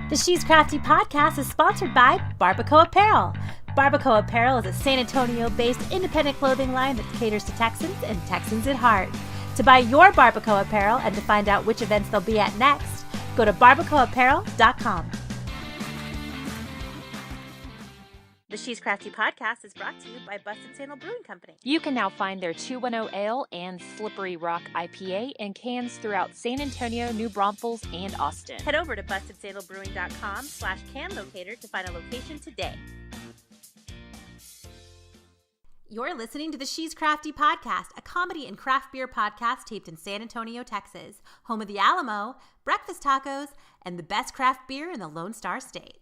The She's Crafty podcast is sponsored by Barbacoa Apparel. Barbacoa Apparel is a San Antonio-based independent clothing line that caters to Texans and Texans at heart. To buy your Barbacoa Apparel and to find out which events they'll be at next, go to barbacoaapparel.com. The She's Crafty podcast is brought to you by Busted Sandal Brewing Company. You can now find their 210 Ale and Slippery Rock IPA in cans throughout San Antonio, New Braunfels, and Austin. Head over to BustedSandalBrewing.com/can locator to find a location today. You're listening to the She's Crafty podcast, a comedy and craft beer podcast taped in San Antonio, Texas, home of the Alamo, breakfast tacos, and the best craft beer in the Lone Star State.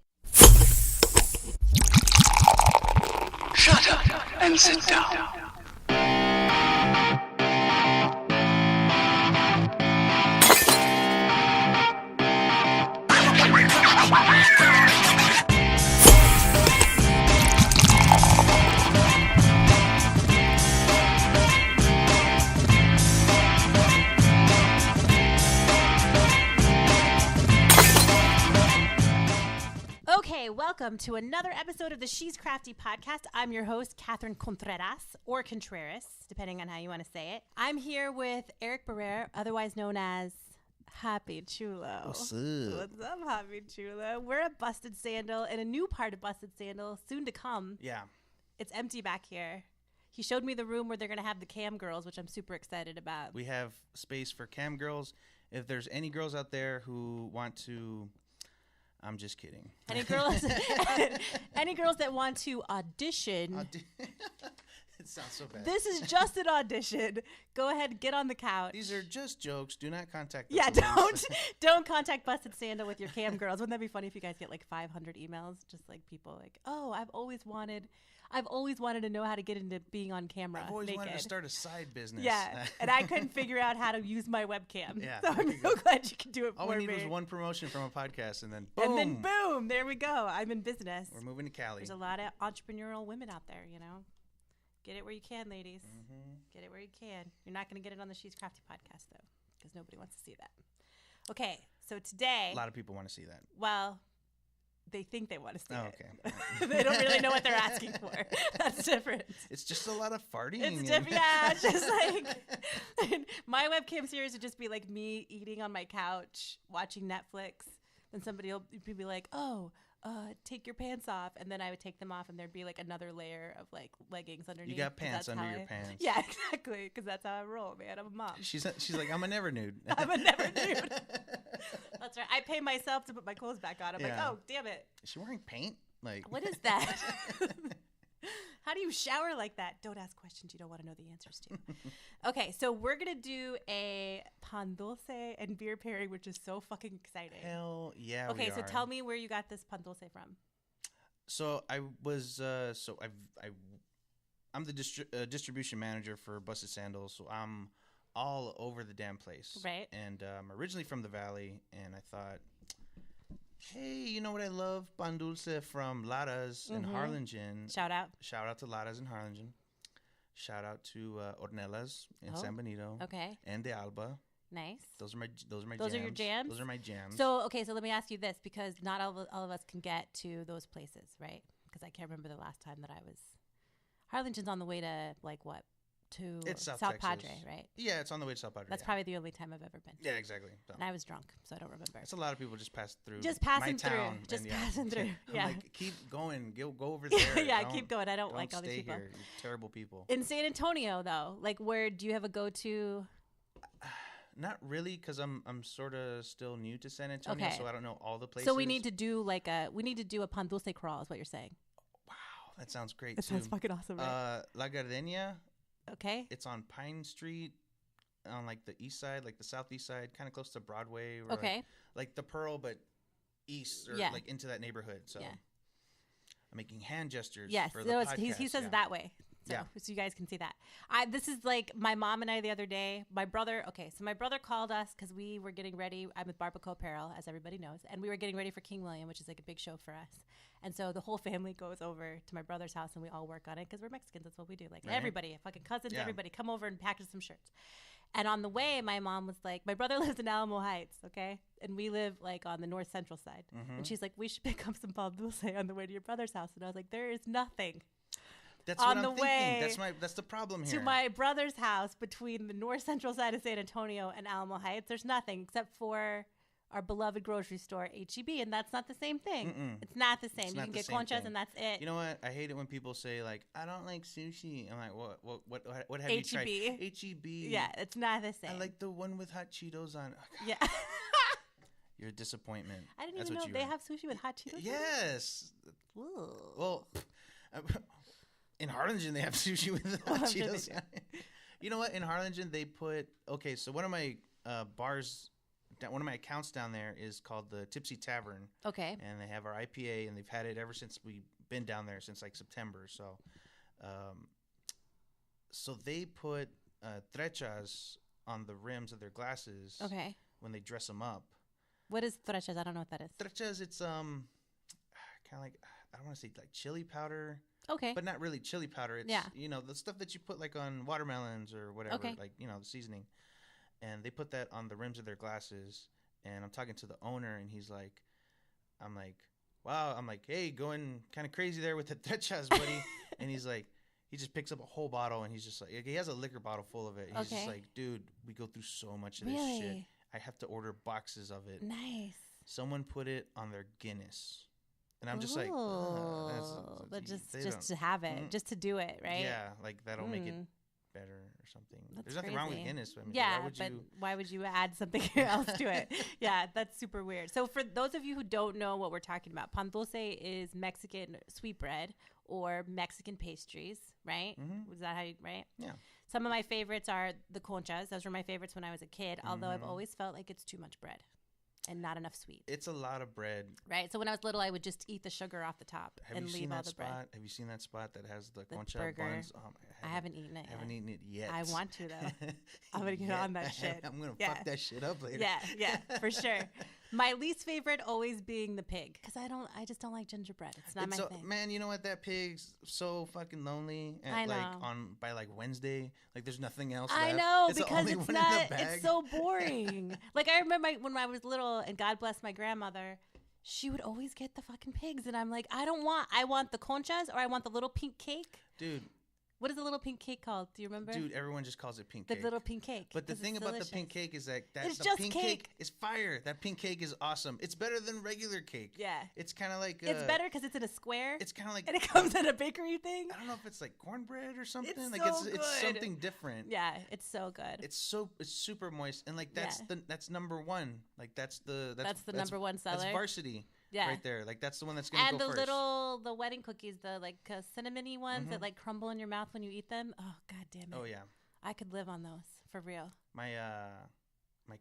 Shut up and sit down. Okay, welcome to another episode of the She's Crafty podcast. I'm your host, Catherine Contreras, or Contreras, depending on how you want to say it. I'm here with Eric Barrera, otherwise known as Hoppy Chulo. What's up? What's up, Hoppy Chulo? We're at Busted Sandal in a new part of Busted Sandal, soon to come. Yeah. It's empty back here. He showed me the room where they're going to have the cam girls, which I'm super excited about. We have space for cam girls. If there's any girls out there who want to... I'm just kidding. Any girls that want to audition. It sounds so bad. This is just an audition. Go ahead, get on the couch. These are just jokes. Do not contact us. Yeah, don't contact Busted Sandal with your cam girls. Wouldn't that be funny if you guys get like 500 emails? Just like people like, oh, I've always wanted to know how to get into being on camera. I've always naked. wanted to start a side business. Yeah, and I couldn't figure out how to use my webcam. Yeah, so I'm so glad you can do it for me. All we need was one promotion from a podcast, and then boom. And then boom, there we go. I'm in business. We're moving to Cali. There's a lot of entrepreneurial women out there, you know. Get it where you can, ladies. Mm-hmm. Get it where you can. You're not going to get it on the She's Crafty podcast, though, because nobody wants to see that. Okay, so today... A lot of people want to see that. Well, they think they want to see it. Okay. They don't really know what they're asking for. That's different. It's just a lot of farting. It's different. Yeah, it's just like... my webcam series would just be like me eating on my couch, watching Netflix, and somebody will be like, oh... take your pants off, and then I would take them off, and there'd be like another layer of like leggings underneath. You got pants under your pants. Yeah, exactly, because that's how I roll, man. I'm a mom. She's like, I'm a never nude. I'm a never nude. That's right. I pay myself to put my clothes back on. I'm like, oh, damn it. Is she wearing paint? Like, what is that? How do you shower like that? Don't ask questions you don't want to know the answers to. Okay, so we're going to do a pan dulce and beer pairing, which is so fucking exciting. Hell yeah. Okay, so tell me where you got this pan dulce from. So I was, I'm the distribution manager for Busted Sandal, so I'm all over the damn place. Right. And I'm originally from the Valley, and I thought, hey, you know what I love? Pan dulce from Lara's in Harlingen. Shout out to Lara's in Harlingen. Shout out to Ornelas in San Benito. Okay. And De Alba. Nice. Those are my Those jams. are your jams? Those are my jams. So, okay, so let me ask you this, because not all of us can get to those places, right? Because I can't remember the last time that I was... Harlingen's on the way to, like, what? To it's South Padre, right? Yeah, it's on the way to South Padre. That's probably the only time I've ever been. Yeah, exactly. So. And I was drunk, so I don't remember. It's a lot of people just pass through. Just passing my town, through. Just passing through. Yeah. I'm like, keep going. Go over there. Yeah, keep going. I don't like all these people. Here. You're terrible people. In San Antonio, though, like, where do you have a go-to? Not really, because I'm sort of still new to San Antonio, so I don't know all the places. So we need to do a pan dulce crawl, is what you're saying. Wow, that sounds great. That sounds fucking awesome. Right? La Gardenia. Okay. It's on Pine Street, on like the east side, like the southeast side, kind of close to Broadway. Or okay. Like the Pearl, but east or like into that neighborhood. So I'm making hand gestures. Yes, for the podcast. He says it that way. So you guys can see that. This is like my mom and I the other day. My brother called us because we were getting ready. I'm with Barbacoa Apparel, as everybody knows, and we were getting ready for King William, which is like a big show for us. And so the whole family goes over to my brother's house, and we all work on it because we're Mexicans. That's what we do. Like everybody, fucking cousins, everybody come over and package some shirts. And on the way, my mom was like, my brother lives in Alamo Heights, okay? And we live like on the north central side. And she's like, we should pick up some pan dulce on the way to your brother's house. And I was like, there is nothing. That's on what the I'm thinking. way That's the problem here. to my brother's house between the north central side of San Antonio and Alamo Heights. There's nothing except for our beloved grocery store, HEB, and that's not the same thing. It's not the same. You can get conchas and that's it. You know what? I hate it when people say like, "I don't like sushi." I'm like, "What have you tried?" HEB. Yeah, it's not the same. I like the one with hot Cheetos on. Yeah. You're a disappointment. I didn't even know they have sushi with hot Cheetos. Yes. Ooh. Well, in Harlingen they have sushi with hot Cheetos. You know what? In Harlingen they put so one of my one of my accounts down there is called the Tipsy Tavern. Okay. And they have our IPA, and they've had it ever since we've been down there since like September. So, so they put trechas on the rims of their glasses. Okay. When they dress them up. What is trechas? I don't know what that is. Trechas, it's kind of like, I don't want to say like chili powder. Okay. But not really chili powder. It's the stuff that you put like on watermelons or whatever. Okay. Like the seasoning. And they put that on the rims of their glasses. And I'm talking to the owner, and he's like, I'm like, wow. I'm like, hey, going kind of crazy there with the trechas, buddy. And he's like, he just picks up a whole bottle, and he's just like, he has a liquor bottle full of it. He's just like, dude, we go through so much of this shit. I have to order boxes of it. Nice. Someone put it on their Guinness. And I'm just like, but just to have it, just to do it, right? Yeah, like that'll make it better or something. There's nothing wrong with Guinness. I mean, why would you add something else to it? Yeah, that's super weird. So for those of you who don't know what we're talking about, pan dulce is Mexican sweetbread or Mexican pastries, right? Was that how you, right? Yeah. Some of my favorites are the conchas. Those were my favorites when I was a kid, although I've always felt like it's too much bread and not enough sweet. It's a lot of bread. Right. So when I was little, I would just eat the sugar off the top and leave all the bread. Have you seen that spot that has the concha burger buns? Oh, I haven't eaten it yet. I haven't eaten it yet. I want to, though. I'm going to get on that shit. I'm going to fuck that shit up later. Yeah, for sure. My least favorite always being the pig. Because I just don't like gingerbread. It's not my thing. Man, you know what? That pig's so fucking lonely. And I know. By Wednesday, like there's nothing else I left. know, it's because it's not, it's so boring. Like I remember when I was little, and God bless my grandmother, she would always get the fucking pigs. And I'm like, I want the conchas, or I want the little pink cake. Dude. What is the little pink cake called? Do you remember? Dude, everyone just calls it pink cake. The little pink cake. But the thing about the pink cake is that it's the just pink cake is fire. That pink cake is awesome. It's better than regular cake. Yeah. It's kind of like... it's better because it's in a square. It's kind of like... And it comes in a bakery thing. I don't know if it's like cornbread or something. It's like so good. It's something different. Yeah, it's so good. It's super moist. And like that's number one. Like that's the number one seller. That's varsity. Yeah. Right there. Like that's the one that's going to go first. And the wedding cookies, the like cinnamony ones that like crumble in your mouth when you eat them. Oh, God damn it. Oh, yeah. I could live on those for real. My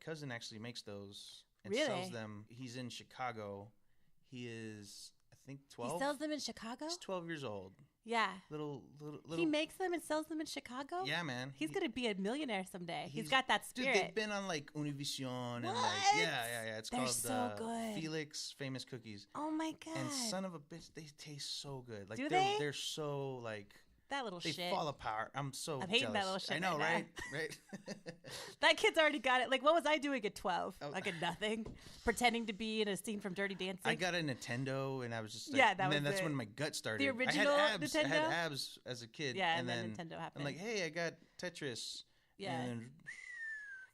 cousin actually makes those and really? Sells them. He's in Chicago. He is, I think, 12. He sells them in Chicago? He's 12 years old. Yeah. Little. He makes them and sells them in Chicago? Yeah, man. He's going to be a millionaire someday. He's got that spirit. Dude, they've been on like Univision and like yeah. It's They're called so good. Felix Famous Cookies. Oh my God. And son of a bitch, they taste so good. Like do they? They're so like that little they shit. fall apart. I'm hating jealous. that little shit. I know, right? Right. That kid's already got it. Like, what was I doing at 12? Like a nothing, pretending to be in a scene from Dirty Dancing. I got a Nintendo, and I was just like, that's when my gut started. The original Nintendo. I had abs as a kid. Yeah, and then Nintendo happened. I'm like, hey, I got Tetris. Yeah. And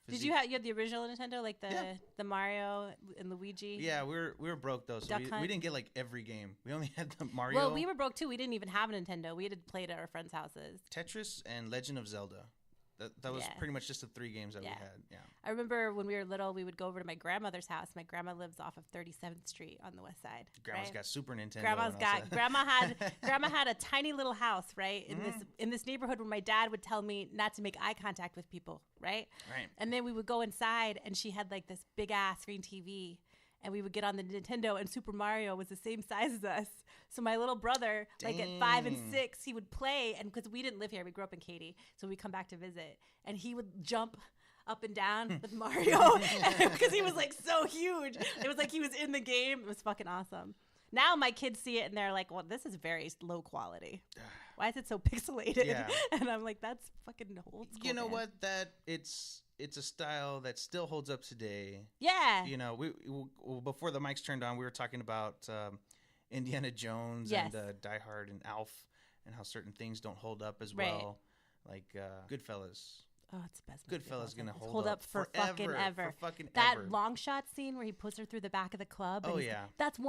did you have the original Nintendo, like the Mario and Luigi? Yeah, we were broke though, so we didn't get like every game. We only had the Mario. Well, we were broke too. We didn't even have a Nintendo. We had to play it at our friends' houses. Tetris and Legend of Zelda. That was pretty much just the 3 games that we had. Yeah. I remember when we were little, we would go over to my grandmother's house. My grandma lives off of 37th Street on the west side. Grandma's got Super Nintendo. Grandma had a tiny little house, right? In this neighborhood where my dad would tell me not to make eye contact with people, right? Right. And then we would go inside, and she had like this big ass screen TV. And we would get on the Nintendo, and Super Mario was the same size as us. So my little brother, like at 5 and 6, he would play. And because we didn't live here, we grew up in Katy. So we'd come back to visit. And he would jump up and down with Mario because he was like so huge. It was like he was in the game. It was fucking awesome. Now my kids see it and they're like, well, this is very low quality. Why is it so pixelated? Yeah. And I'm like, that's fucking old school. You know man. what? That it's a style that still holds up today. Yeah. You know, we before the mics turned on, we were talking about Indiana Jones Yes. and Die Hard and Alf, and how certain things don't hold up as Right. well. Like Goodfellas. Oh, it's the best. movie of all Goodfellas gonna time. hold up for forever, fucking ever. For fucking that ever. long shot scene where he puts her through the back of the club. And Oh, he's- yeah. That's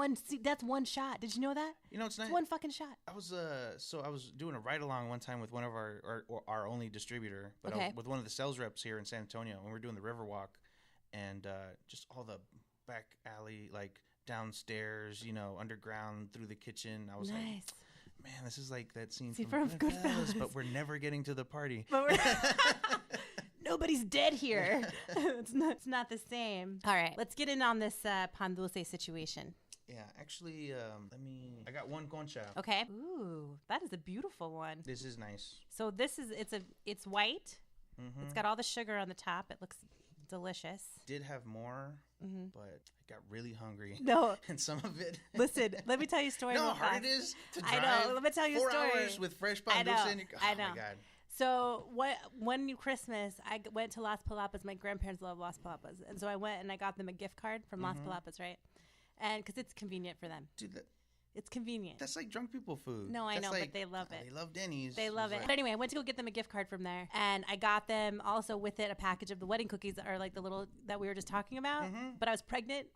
one shot. Did you know that? You know, it's It's nice. one fucking shot. I was I was doing a ride along one time with one of our only distributor, but I Okay. was with one of the sales reps here in San Antonio, and we were doing the Riverwalk, and just all the back alley, like downstairs, you know, underground through the kitchen. I was Nice. like, man, this is like that scene See, from from Goodfellas, Goodfellas. but we're never getting to the party. But we're nobody's dead here. It's not the same. All right, let's get in on this pan dulce situation. Yeah, actually, I got one concha. Okay. Ooh, that is a beautiful one. This is nice. So it's white. Mm-hmm. It's got all the sugar on the top. It looks delicious. Did have more, Mm-hmm. but I got really hungry. No, And some of it. listen. Let me tell you a story. You know real how hard fast. it is to I drive know. Let me tell you a 4 story. hours with fresh I pan dulce know. in your I Oh know. my God. So one new Christmas, I went to Las Palapas. My grandparents love Las Palapas, and so I went and I got them a gift card from Las Palapas, right? And because it's convenient for them. Dude, It's convenient. that's like drunk people food. No, I That's know, but like- they love it. They love Denny's. They love It's it. like- But anyway, I went to go get them a gift card from there, and I got them also with it a package of the wedding cookies, or like the little that we were just talking about. But I was pregnant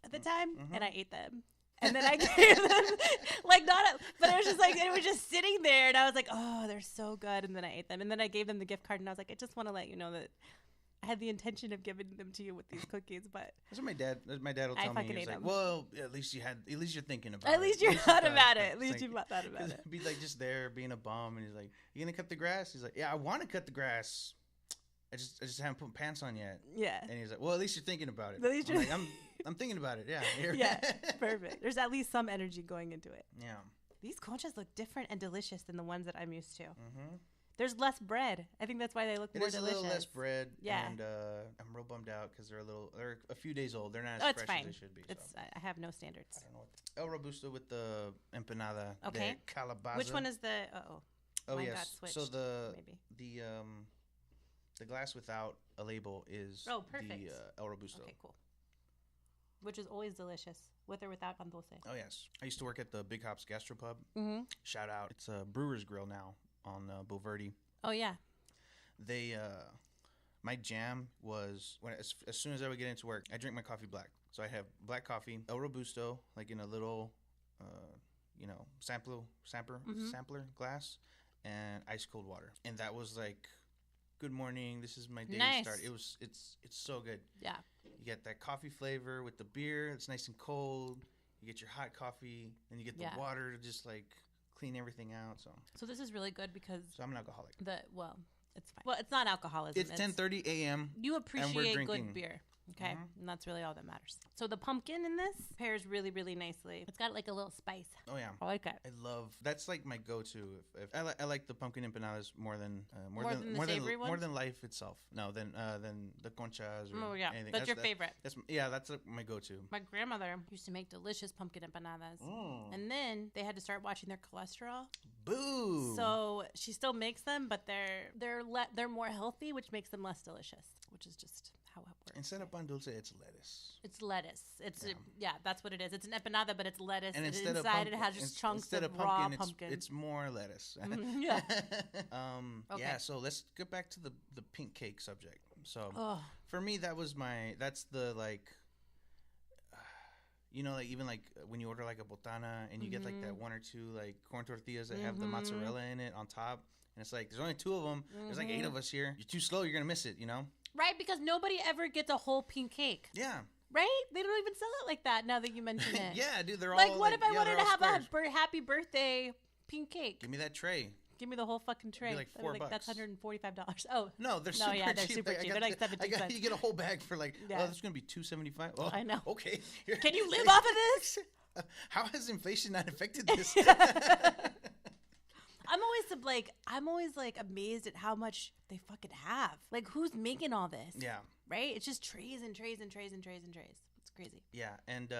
at the time, and I ate them. And then I gave them, but it was just like, it was just sitting there, and I was like, oh, they're so good. And then I ate them. And then I gave them the gift card, and I was like, I just want to let you know that I had the intention of giving them to you with these cookies, but That's what my dad will I tell me. fucking He's ate like, them. well, at least you're thinking about it. at least you thought about it. At It's least like- you thought about it. Be like just there being a bum, and he's like, "You gonna cut the grass?" He's like, "Yeah, I want to cut the grass. I just haven't put pants on yet." Yeah. And he's like, "Well, at least you're thinking about it." At least I'm you're- like, I'm thinking about it. Yeah. Yeah, perfect. There's at least some energy going into it. Yeah. These conchas look different and delicious than the ones that I'm used to. Mm-hmm. There's less bread. I think that's why they look It more is delicious. a little less bread. Yeah. And I'm real bummed out because they're a few days old. They're not as Oh, it's fresh fine. as they should be. So. I have no standards. I don't know what. El Robusto with the empanada. Okay. De calabaza. Which one is the? Oh mine got yes. switched, So maybe. the glass without a label is Oh, perfect. the El Robusto. Okay, cool. Which is always delicious, with or without pan dulce. Oh yes. I used to work at the Big Hops Gastropub. Mm-hmm. Shout out. It's a Brewer's Grill now on Boulevardy. Oh yeah. They my jam was as soon as I would get into work, I drink my coffee black. So I have black coffee, El Robusto, like in a little sampler glass, and ice cold water. And that was like, good morning, this is my day Nice. start. It's so good. Yeah. You get that coffee flavor with the beer. It's nice and cold. You get your hot coffee, and you get the Yeah. water to just like clean everything out. So this is really good because So I'm an alcoholic. it's fine. Well, it's not alcoholism. It's 10:30 a.m. You appreciate drinking. good beer. Okay, Mhm. and that's really all that matters. So the pumpkin in this pairs really, really nicely. It's got like a little spice. Oh yeah. I like it. I love that's like my go-to. If I like the pumpkin empanadas more than the savory more ones? than life itself. No, than the conchas or Oh yeah, anything. that's your favorite. That's my go-to. My grandmother used to make delicious pumpkin empanadas, Mm. and then they had to start watching their cholesterol. Boo. So she still makes them, but they're more healthy, which makes them less delicious. Which is just how it works. Instead of pan dulce, it's lettuce. It's lettuce. It's Yeah. that's what it is. It's an empanada, but it's lettuce. And And instead inside of it has just chunks instead of pumpkin, raw it's, pumpkin. it's more lettuce. Mhm, yeah. Yeah. Okay. So let's get back to the pink cake subject. So Oh, for me, that's the like. Like even like when you order like a botana and you get like that one or two like corn tortillas that have the mozzarella in it on top, and it's like there's only 2 of them. There's like 8 of us here. You're too slow. You're gonna miss it. right, because nobody ever gets a whole pink cake, Yeah. right? They don't even sell it like that now that you mention it. Yeah, dude. They're Like, all what if I yeah, wanted they're to all have squares. a happy birthday pink cake? Give me that tray. Give me the whole fucking tray. like That'd be $4. That's $145. Oh, No, they're No, super yeah, they're cheap. super I cheap. got They're like the- 17 cents. You get a whole bag for like, Yeah. oh, that's gonna be $2.75. Oh, I know. Okay. can you live off of this? How has inflation not affected this? I'm always like amazed at how much they fucking have. Like, who's making all this? Yeah. Right? It's just trays and trays and trays and trays and trays. It's crazy. Yeah, and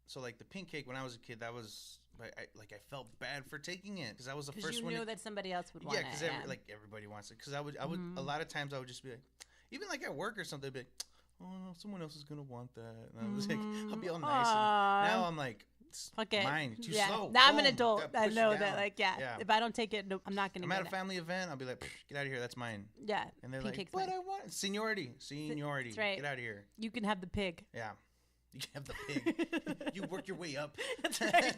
So like the pink cake when I was a kid, that was I felt bad for taking it because I was the first one. You knew that somebody else would want it. Yeah, because like everybody wants it. Because I would a lot of times I would just be like, even like at work or something, I'd be like, oh no, someone else is gonna want that. And I was like, I'll be all nice. And now I'm like, fuck it. Mine too slow. Now I'm an adult. I know that. Like if I don't take it, no, I'm not gonna. I'm at a family event. I'll be like, get out of here. That's mine. Yeah. And they're like, what I want? Seniority. That's right. Get out of here. You can have the pig. Yeah. You can have the pig. You work your way up. That's right.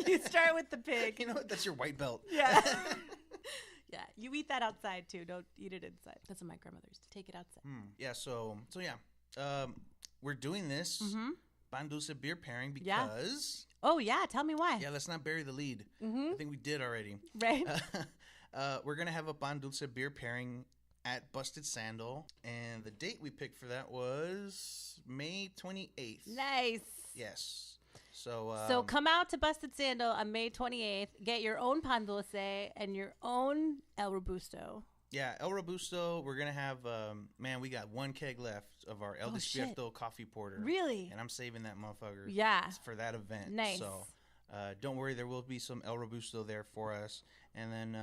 You start with the pig. You know what? That's your white belt. Yeah. Yeah. You eat that outside too. Don't eat it inside. That's what my grandmother used to take it outside. Yeah. So yeah. We're doing this Pan Dulce beer pairing because. Yeah. Oh yeah. Tell me why. Yeah. Let's not bury the lead. I think we did already. Right. We're gonna have a Pan Dulce beer pairing at Busted Sandal, and the date we picked for that was May 28th. Nice. Yes. So come out to Busted Sandal on May 28th. Get your own Pan Dulce and your own El Robusto. Yeah, El Robusto. We're gonna have we got one keg left of our El Despierto coffee porter. Really? And I'm saving that motherfucker. Yeah. For that event. Nice. So don't worry, there will be some El Robusto there for us. And then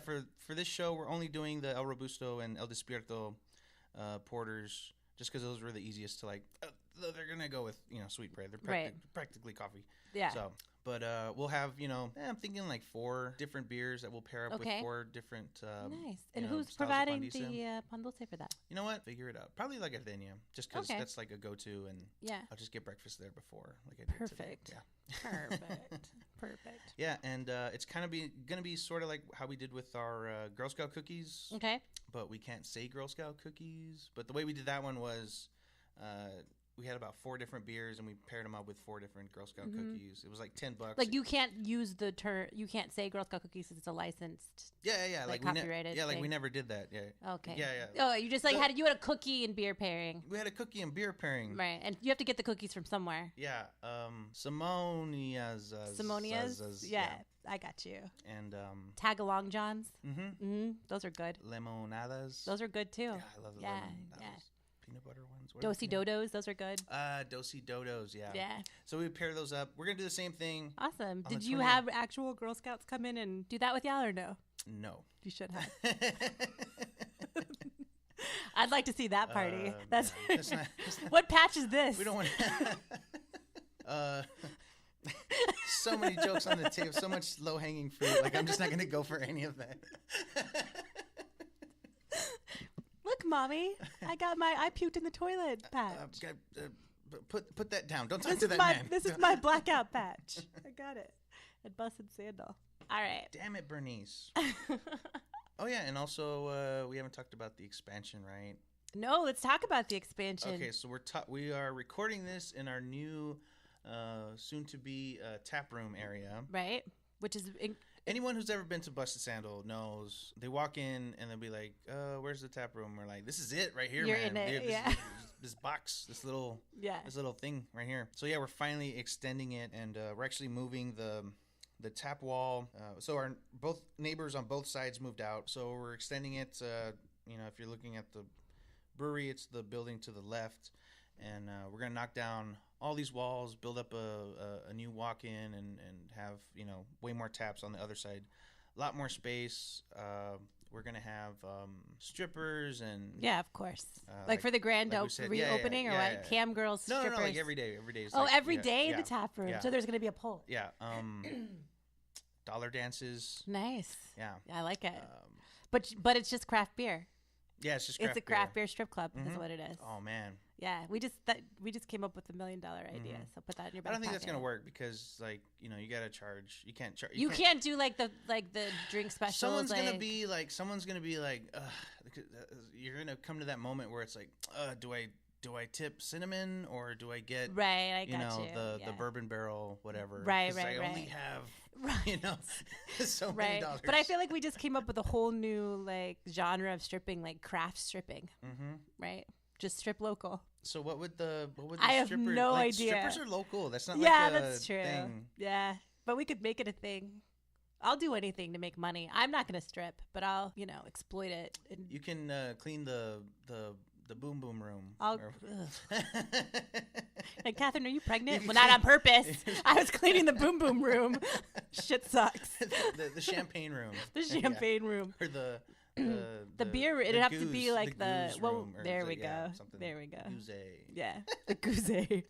for this show, we're only doing the El Robusto and El Despierto porters, just because those were the easiest to like. They're gonna go with sweet bread. They're practically coffee. Yeah. So, but we'll have I'm thinking like 4 different beers that we'll pair up with 4 different. Nice. And who's providing the Pan Dulce for that? You know what? Figure it out. Probably La Gardenia, just because that's like a go-to, and I'll just get breakfast there before, like I did today. Yeah. Perfect. Yeah, and it's kind of gonna be sort of like how we did with our Girl Scout cookies. Okay. But we can't say Girl Scout cookies. But the way we did that one was, we had about 4 different beers, and we paired them up with 4 different Girl Scout cookies. It was like $10. Like you can't use the term. You can't say Girl Scout cookies because it's a licensed. Yeah. Like copyrighted. Like we never did that. Yeah. Okay. Yeah. Oh, you just like you had a cookie and beer pairing. We had a cookie and beer pairing. Right, and you have to get the cookies from somewhere. Yeah. Simonia's. Yeah, I got you. And Tagalong Johns. Those are good. Lemonadas. Those are good too. Yeah, I love the lemonadas. Yeah. Peanut butter ones. Dosey Dodos, those are good. Dosey Dodos, yeah. Yeah. So we pair those up. We're gonna do the same thing. Awesome. Did you have actual Girl Scouts come in and do that with y'all or no? No. You should have. I'd like to see that party. That's not, what patch is this? We don't want so many jokes on the table, so much low-hanging fruit. Like, I'm just not gonna go for any of that. Look, Mommy, I puked in the toilet patch. Put that down. Don't talk to that man. This is my blackout patch. I got it at Busted Sandal. All right. Damn it, Bernice. Oh yeah, and also we haven't talked about the expansion, right? No, let's talk about the expansion. Okay, so we are recording this in our new soon-to-be tap room area, right? Which is. Anyone who's ever been to Busted Sandal knows they walk in and they'll be like, where's the tap room? We're like, this is it right here, You're man. In it, This box, this little thing right here. So yeah, we're finally extending it, and we're actually moving the tap wall. So our both neighbors on both sides moved out. So we're extending it. If you're looking at the brewery, it's the building to the left, and we're gonna knock down all these walls, build up a new walk-in, and have way more taps on the other side, a lot more space. We're gonna have strippers and of course, like for the grand reopening or what? Cam girls strippers. No, like every day. Every day in the tap room. So there's gonna be a pole. Yeah. Dollar dances. Nice. Yeah, I like it. But it's just craft beer. Yeah, it's just it's a craft beer strip club. Is what it is. Oh man. Yeah, we just came up with $1 million idea. So put that in your back I don't think pocket. that's gonna work because you gotta charge. You can't charge. You can't do like the drink specials. Someone's gonna be like, you're gonna come to that moment where it's like, do I tip cinnamon or do I get the bourbon barrel whatever? Right. I only have so many dollars. But I feel like we just came up with a whole new like genre of stripping, like craft stripping. Right. Just strip local. So what would the I have no idea. Strippers are local. That's not that's true. Thing. Yeah, but we could make it a thing. I'll do anything to make money. I'm not gonna strip, but I'll exploit it. You can clean the boom boom room. And Catherine, are you pregnant? Well, not on purpose. I was cleaning the boom boom room. Shit sucks. The champagne room. The champagne room. Or the beer. It'd have to be like the. goose Well, room, or there is we it- go. something There we go. Goose. Yeah, the goose. Did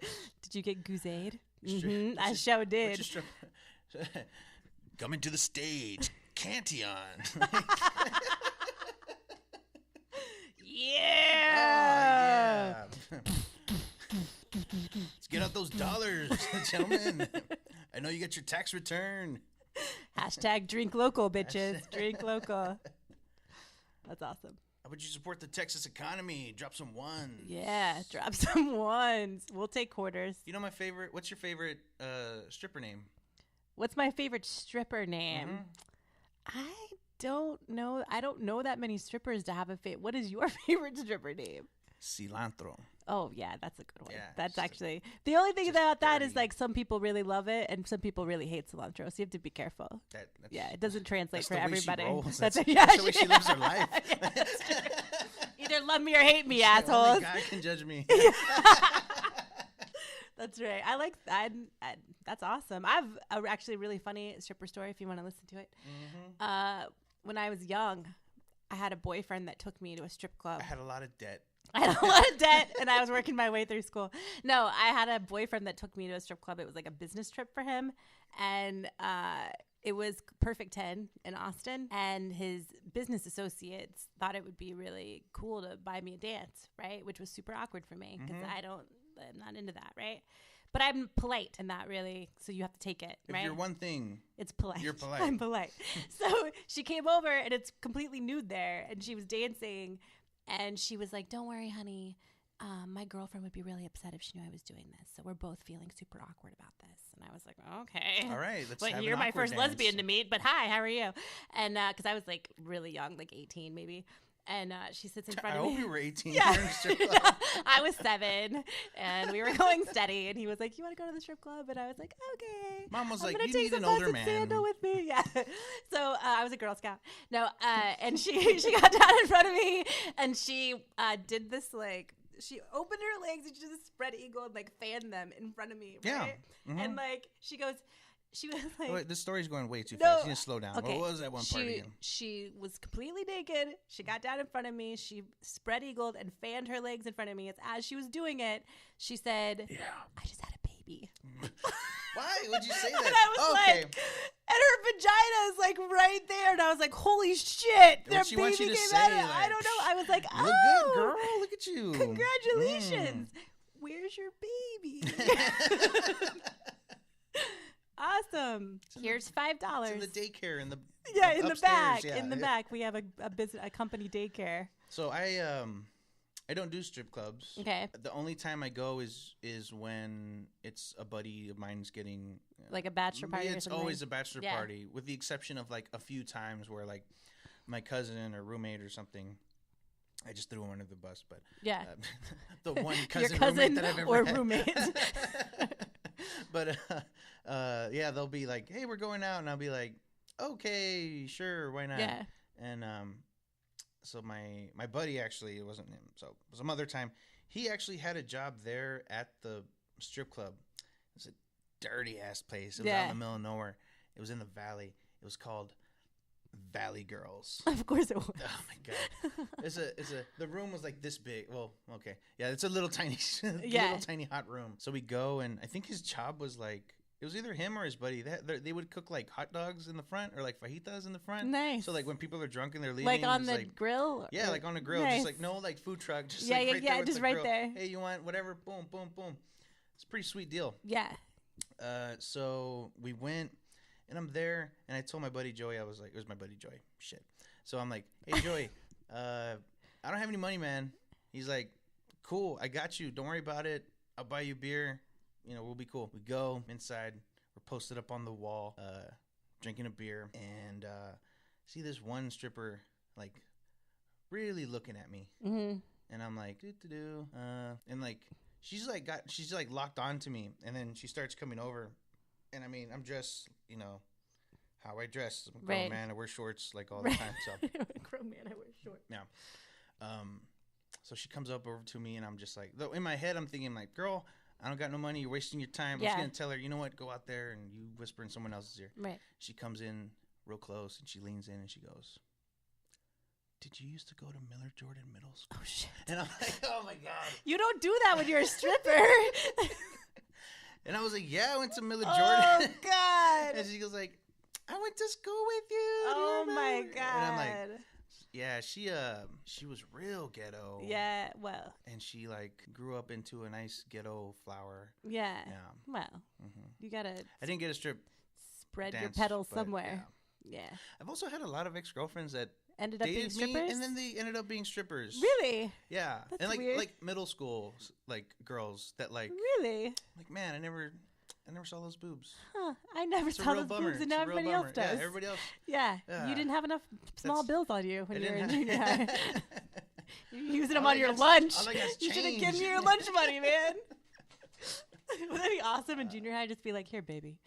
you get goose-aid? Stri- I what's sure What's did. your strip? Coming to the stage, Cantillon. Yeah. Oh, yeah. Let's get out those dollars, gentlemen. I know you got your tax return. Hashtag drink local, bitches. Drink local. That's awesome. How about you support the Texas economy? Drop some ones. Yeah, drop some ones. We'll take quarters. You know my favorite? What's your favorite stripper name? What's my favorite stripper name? I don't know. I don't know that many strippers to have a favorite. What is your favorite stripper name? Cilantro. Oh, yeah, that's a good one. Yeah, That's just actually the only thing just about that is dirty. like some people really love it and some people really hate cilantro. So you have to be careful. That's, Yeah, it doesn't translate that's for the way everybody. She rolls. That's That's the way she lives her life. Yeah, that's true. Either love me or hate me, Only assholes. God can judge me. That's right. I like that. That's awesome. I have a actually really funny stripper story if you want to listen to it. When I was young, I had a boyfriend that took me to a strip club. I had a lot of debt. I had a lot of debt and I was working my way through school. No, I had a boyfriend that took me to a strip club. It was like a business trip for him. And it was Perfect 10 in Austin. And his business associates thought it would be really cool to buy me a dance, right? Which was super awkward for me because I'm not into that, right? But I'm polite and that really, so you have to take it, right? If you're one thing, It's polite. You're polite. I'm polite. So she came over and it's completely nude there and she was dancing and she was like, "Don't worry, honey. My girlfriend would be really upset if she knew I was doing this. So we're both feeling super awkward about this." And I was like, "Okay. all right, let's But have you're an my awkward first dance. lesbian to meet. But hi, how are you?" And because I was like really young, like 18 maybe. And she sits in front I of me. hope you were 18. Yeah. You're in a strip club. I was 7 and we were going steady and he was like, "You want to go to the strip club?" And I was like, "Okay." Mom was I'm like, gonna "You take need some an older Busted man." Sandal with me. Yeah. So I was a Girl Scout. No, and she got down in front of me and she did this like, she opened her legs and she just spread eagle and like fanned them in front of me. Yeah. Right? And like, she was like, Wait, this story's going way too No, fast. You need to slow down. okay. What was that one part again? She was completely naked. She got down in front of me. She spread eagled and fanned her legs in front of me. It's as she was doing it, she said, Yeah. "I just had a baby." Why would you say that? And I was okay. like, and her vagina is like right there. And I was like, "Holy shit. Their What'd she want baby you to came say? out of it." I Like, don't know. I was like, You "Oh, look good, girl. Look at you. congratulations. Where's your baby?" Awesome. Here's $5. It's in the daycare in the Yeah, in the upstairs, back. yeah. In the back, we have a company daycare. So I don't do strip clubs. Okay. The only time I go is when it's a buddy of mine's getting Like a bachelor party or It's something? always a bachelor Yeah. party, with the exception of like a few times where like my cousin or roommate or something. I just threw him under the bus, but Yeah. the one Your cousin cousin roommate that I've ever or had. roommate. But yeah, they'll be like, "Hey, we're going out," and I'll be like, "Okay, sure, why not?" Yeah. And so my buddy, actually, it wasn't him, so it was some other time. He actually had a job there at the strip club. It was a dirty ass place. It was out in the middle of nowhere. It was in the valley. It was called Valley Girls. Of course it was. Oh my god! The room was like this big. Well, okay, yeah, it's a little tiny, little tiny hot room. So we go, and I think his job was like, it was either him or his buddy. They would cook like hot dogs in the front or like fajitas in the front. Nice. So like when people are drunk and they're leaving, Like on just, the like, grill? yeah, like on a grill, Nice. just like no like food truck, just Yeah, like yeah, right yeah, there with just the right grill. there. Hey, you want whatever? Boom, boom, boom. It's a pretty sweet deal. Yeah. So we went, and I'm there, and I told my buddy Joey, I was like, it was my buddy Joey. Shit. So I'm like, "Hey Joey, I don't have any money, man." He's like, "Cool, I got you. Don't worry about it. I'll buy you beer. You know, we'll be cool." We go inside. We're posted up on the wall, drinking a beer, and see this one stripper like really looking at me, and I'm like, "Do," and like she's like locked onto me, and then she starts coming over, and I mean, I'm dressed, you know, how I dress. I'm a grown man. I wear shorts like all the time. So Grown man, I wear shorts. yeah. So she comes up over to me, and I'm just like, though in my head, I'm thinking like, girl, I don't got no money. You're wasting your time. I'm just going to tell her, you know what? Go out there and you whisper in someone else's ear. Right. She comes in real close and she leans in and she goes, did you used to go to Miller Jordan Middle School? Oh, shit. And I'm like, oh my God. You don't do that when you're a stripper. And I was like, yeah, I went to Miller Oh, Jordan. God. And she goes like, I went to school with you. Oh, my God. And I'm like, yeah, she was real ghetto. Yeah, well. And she like grew up into a nice ghetto flower. Yeah. Yeah. Well, you got to I didn't get a strip spread your dance, petals but, somewhere. Yeah. I've also had a lot of ex-girlfriends that Ended up being dated strippers? me, and then they ended up being strippers. Really? Yeah. That's and like weird. like middle school like girls that like Really? like man, I never saw those boobs. Huh. I never It's a saw real those bummer. boobs, and It's now a real everybody else bummer. does. Yeah, everybody else. Yeah. Yeah. You didn't have enough small That's- bills on you when I you were in didn't junior have- high. You're using them All on I your got's- lunch. all I got's You should have given change. me your lunch money, man. Wouldn't that be awesome in junior high? Just be like, here, baby.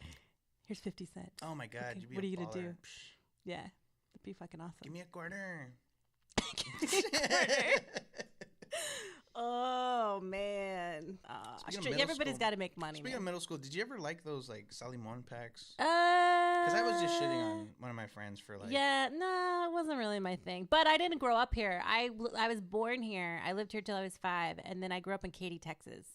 Here's 50 cents. Oh my God. Okay, You'd be what a are you going to baller. do? Psh, Yeah. That'd be fucking awesome. Give me a quarter. Oh, man. Speaking of middle Everybody's school- got to make money, Speaking of man. middle school, did you ever like those like Salimon packs? Because I was just shitting on one of my friends for like. Yeah, no, it wasn't really my thing. But I didn't grow up here. I was born here. I lived here till I was 5, and then I grew up in Katy, Texas.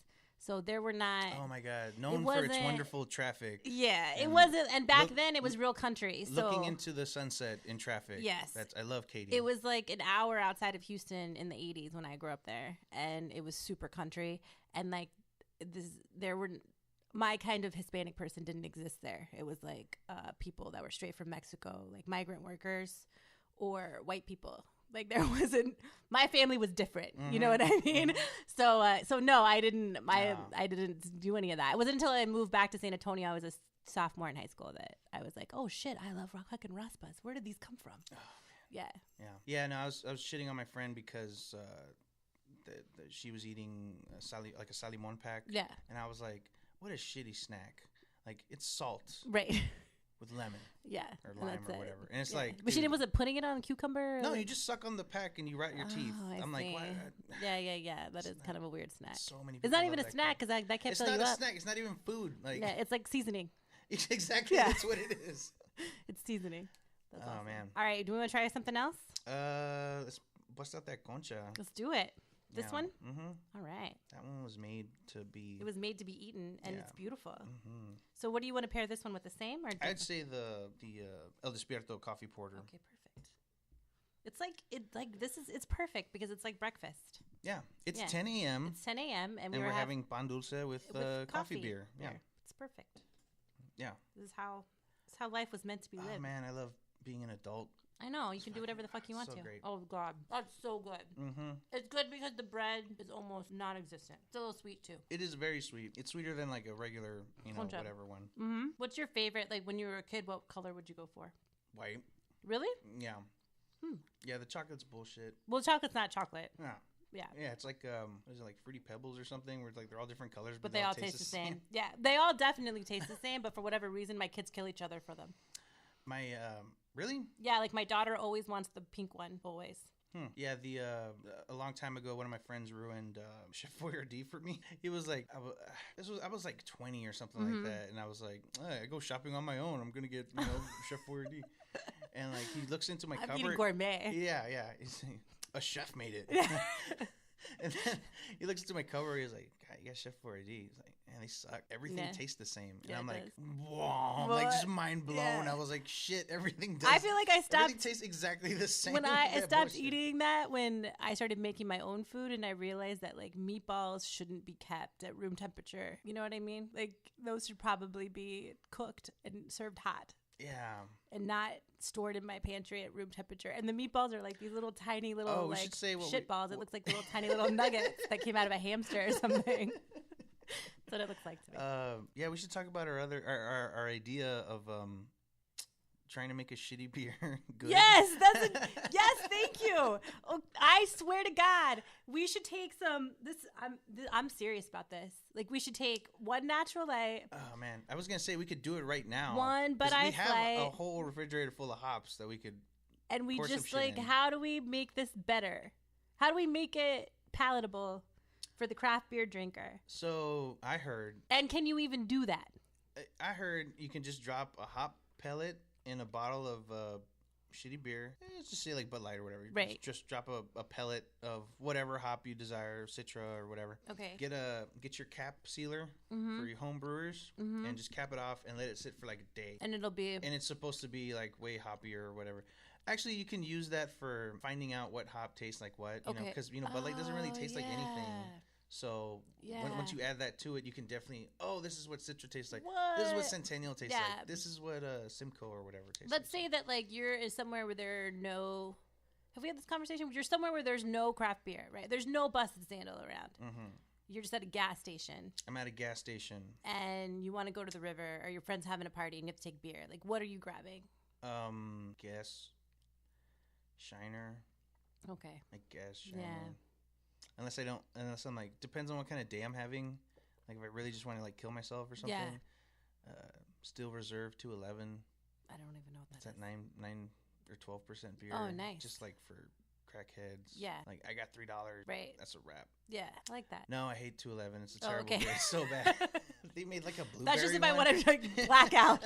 So there were not. Oh my God! Known for its wasn't- wonderful traffic. Yeah, it And wasn't. And back look- then, it was real country. So Looking into the sunset in traffic. Yes. I love Katy. it was like an hour outside of Houston in the 80s when I grew up there, and it was super country. And like my kind of Hispanic person didn't exist there. It was like people that were straight from Mexico, like migrant workers, or white people. Like there wasn't. My family was different. You know what I mean? So no, I didn't. I didn't do any of that. It wasn't until I moved back to San Antonio. I was a sophomore in high school that I was like, oh shit, I love fucking raspas. Where did these come from? Oh, Yeah. Yeah. No, I was shitting on my friend because she was eating a Salimon pack. Yeah. And I was like, what a shitty snack. Like it's salt Right. with lemon Yeah. or and lime that's or it. whatever. And it's Yeah. like, But she dude, wasn't putting it on cucumber. Or no, like- you just suck on the pack and you rat your teeth. Oh, I I'm like, see. what? Yeah. That is kind of a weird snack. So many. It's people not love even a that snack crap. because that can't It's fill not you a up. snack. It's not even food. Like Yeah, it's like seasoning. exactly. Yeah. That's what it is. It's seasoning. That's Oh, awesome. man. All right, do we want to try something else? Let's bust out that concha. Let's do it. This one? Mm-hmm. All right. That one was made to be. It was made to be eaten, and Yeah. it's beautiful. Mm-hmm. So, what do you want to pair this one with? The same or? I'd different? say the El Despierto coffee porter. Okay, perfect. It's perfect because it's like breakfast. Yeah, it's Yeah. 10 a.m. It's 10 a.m. and and we're having pan dulce with coffee beer. Yeah, It's perfect. yeah. This is how life was meant to be lived. Oh man, I love being an adult. I know you can do whatever the fuck you want so to. great. Oh god, that's so good. Mm-hmm. It's good because the bread is almost non-existent. It's a little sweet too. It is very sweet. It's sweeter than like a regular, Concha. whatever one. Mm-hmm. What's your favorite? Like when you were a kid, what color would you go for? White. Really? Yeah. Yeah, the chocolate's bullshit. Well, chocolate's not chocolate. Yeah. Yeah. Yeah, it's like what is it, like Fruity Pebbles or something, where it's like they're all different colors, But they all taste the same. Yeah, they all definitely taste the same. But for whatever reason, my kids kill each other for them. My really? Yeah, like my daughter always wants the pink one, always. Yeah, a long time ago, one of my friends ruined Chef Boyardee for me. He was like, I was like 20 or something like that, and I was like, I go shopping on my own. I'm gonna get Chef Boyardee, and like he looks into my I'm cupboard. eating gourmet. Yeah. He's like, a chef made it. And then he looks into my cupboard. He's like, God, you got Chef Boyardee. He's like, man, they suck. Everything Yeah. tastes the same. And Yeah, I'm it like, does. whoa, I'm like just What? mind blown. Yeah. I was like, shit, everything does. I feel like I stopped Everything tastes exactly the same. when I Yeah, stopped bullshit. eating that when I started making my own food, and I realized that like meatballs shouldn't be kept at room temperature. You know what I mean? Like those should probably be cooked and served hot. Yeah. And not stored in my pantry at room temperature. And the meatballs are like these little tiny little Oh, we like should say what shit balls. It looks like little tiny little nuggets that came out of a hamster or something. That's what it looks like to me. Yeah, we should talk about our idea of trying to make a shitty beer good. Yes, yes. Thank you. Oh, I swear to God, we should take some. I'm serious about this. Like, we should take one natural light. Oh man, I was gonna say we could do it right now. One, but 'cause we I have like- a whole refrigerator full of hops that we could. And we pour some just shit like, in. how do we make this better? How do we make it palatable for the craft beer drinker. So I heard. And can you even do that? I heard you can just drop a hop pellet in a bottle of shitty beer. Let's just say like Bud Light or whatever. Right. Just drop a pellet of whatever hop you desire, Citra or whatever. Okay. Get your cap sealer for your home brewers and just cap it off and let it sit for like a day. And it'll be. And it's supposed to be like way hoppier or whatever. Actually, you can use that for finding out what hop tastes like what. You know, because Bud Light doesn't really taste like anything. So once you add that to it, you can definitely, this is what Citra tastes like. What? This is what Centennial tastes like. This is what Simcoe or whatever tastes like. Let's say that like you're somewhere where there are no, have we had this conversation? You're somewhere where there's no craft beer, right? There's no Busted Sandal around. Mm-hmm. You're just at a gas station. I'm at a gas station. And you want to go to the river or your friend's having a party and you have to take beer. Like, what are you grabbing? Guess Shiner. Okay. I guess Shiner. Yeah. Unless I'm like, depends on what kind of day I'm having. Like if I really just want to like kill myself or something. Yeah. Still Reserve 211. I don't even know what that is. It's at 9 or 12% beer. Oh, nice. Just like for crackheads. Yeah. Like I got $3. Right. That's a wrap. Yeah, I like that. No, I hate 211. It's a terrible beer. It's so bad. They made like a blueberry That's just if I one. want to like black out.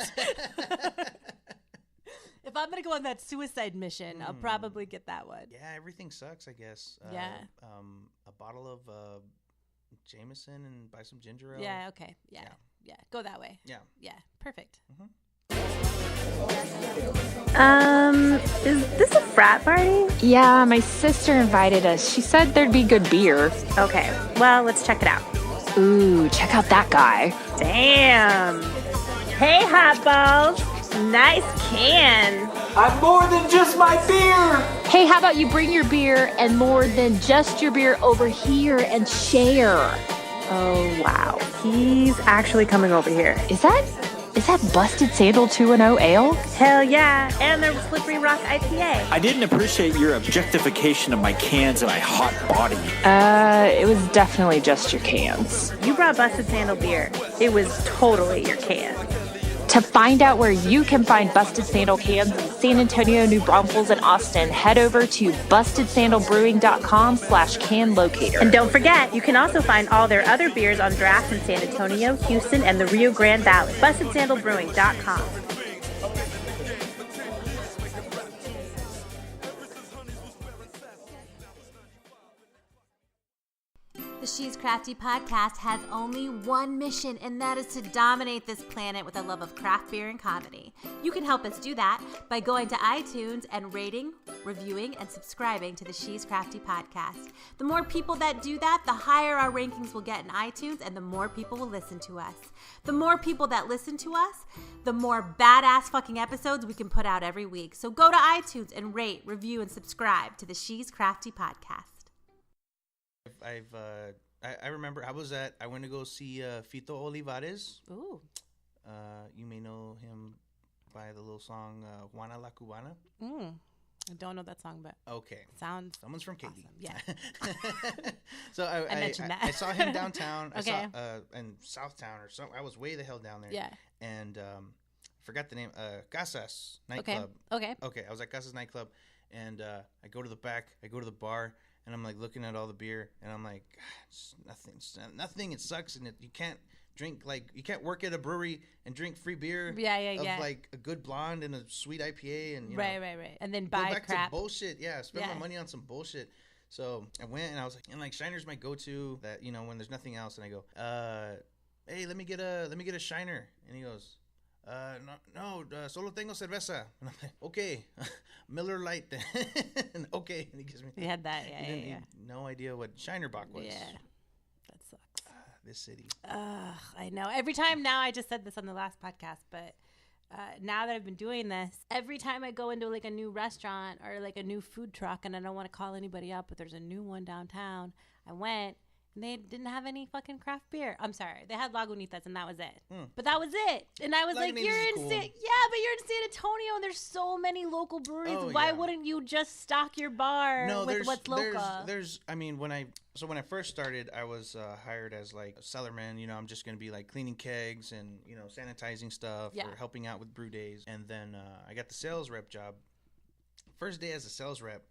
If I'm going to go on that suicide mission, I'll probably get that one. Yeah, everything sucks, I guess. Yeah. A bottle of Jameson and buy some ginger ale. Yeah, okay. Yeah. Go that way. Yeah. Yeah, perfect. Is this a frat party? Yeah, my sister invited us. She said there'd be good beer. Okay, well, let's check it out. Ooh, check out that guy. Damn. Hey, hot balls. Nice can. I'm more than just my beer. Hey, how about you bring your beer and more than just your beer over here and share? Oh, wow. He's actually coming over here. Is that Busted Sandal 2.0 ale? Hell yeah. And their Slippery Rock IPA. I didn't appreciate your objectification of my cans and my hot body. It was definitely just your cans. You brought Busted Sandal beer. It was totally your can. To find out where you can find Busted Sandal cans in San Antonio, New Braunfels, and Austin, head over to bustedsandalbrewing.com/can locator. And don't forget, you can also find all their other beers on draft in San Antonio, Houston, and the Rio Grande Valley. bustedsandalbrewing.com. The She's Crafty podcast has only one mission, and that is to dominate this planet with a love of craft beer and comedy. You can help us do that by going to iTunes and rating, reviewing, and subscribing to the She's Crafty podcast. The more people that do that, the higher our rankings will get in iTunes, and the more people will listen to us. The more people that listen to us, the more badass fucking episodes we can put out every week. So go to iTunes and rate, review, and subscribe to the She's Crafty podcast. I remember I went to go see Fito Olivares. Ooh. You may know him by the little song Juana la Cubana. I don't know that song, but okay. Someone's from Katy. Awesome. Yeah. So I mentioned that. I saw him downtown. Okay. I saw in Southtown or something. I was way the hell down there. Yeah. And forgot the name. Casas nightclub. Okay. I was at Casas nightclub, and I go to the back. I go to the bar. And I'm like looking at all the beer, and I'm like, it's nothing. It sucks, and you can't drink you can't work at a brewery and drink free beer. Yeah. Like a good blonde and a sweet IPA, and right. And then buy go back crap. to bullshit. Yeah, spend my money on some bullshit. So I went, and I was like, and like Shiner's my go-to. That when there's nothing else, and I go, hey, let me get a Shiner, and he goes. No, solo tengo cerveza. And I'm like, okay, Miller Lite then. Okay. And he gives me. He had that, yeah. No idea what Shiner Bock was. Yeah, that sucks. This city. I know. Every time now, I just said this on the last podcast, but now that I've been doing this, every time I go into like a new restaurant or like a new food truck, and I don't want to call anybody up, but there's a new one downtown, I went. And they didn't have any fucking craft beer. I'm sorry. They had Lagunitas, and that was it. But that was it. And I was like, Lagunitas you're in cool. but you're in San Antonio, and there's so many local breweries. Why wouldn't you just stock your bar with what's local? When I first started, I was hired as like a cellarman. I'm just going to be like cleaning kegs and, sanitizing stuff or helping out with brew days. And then I got the sales rep job. First day as a sales rep,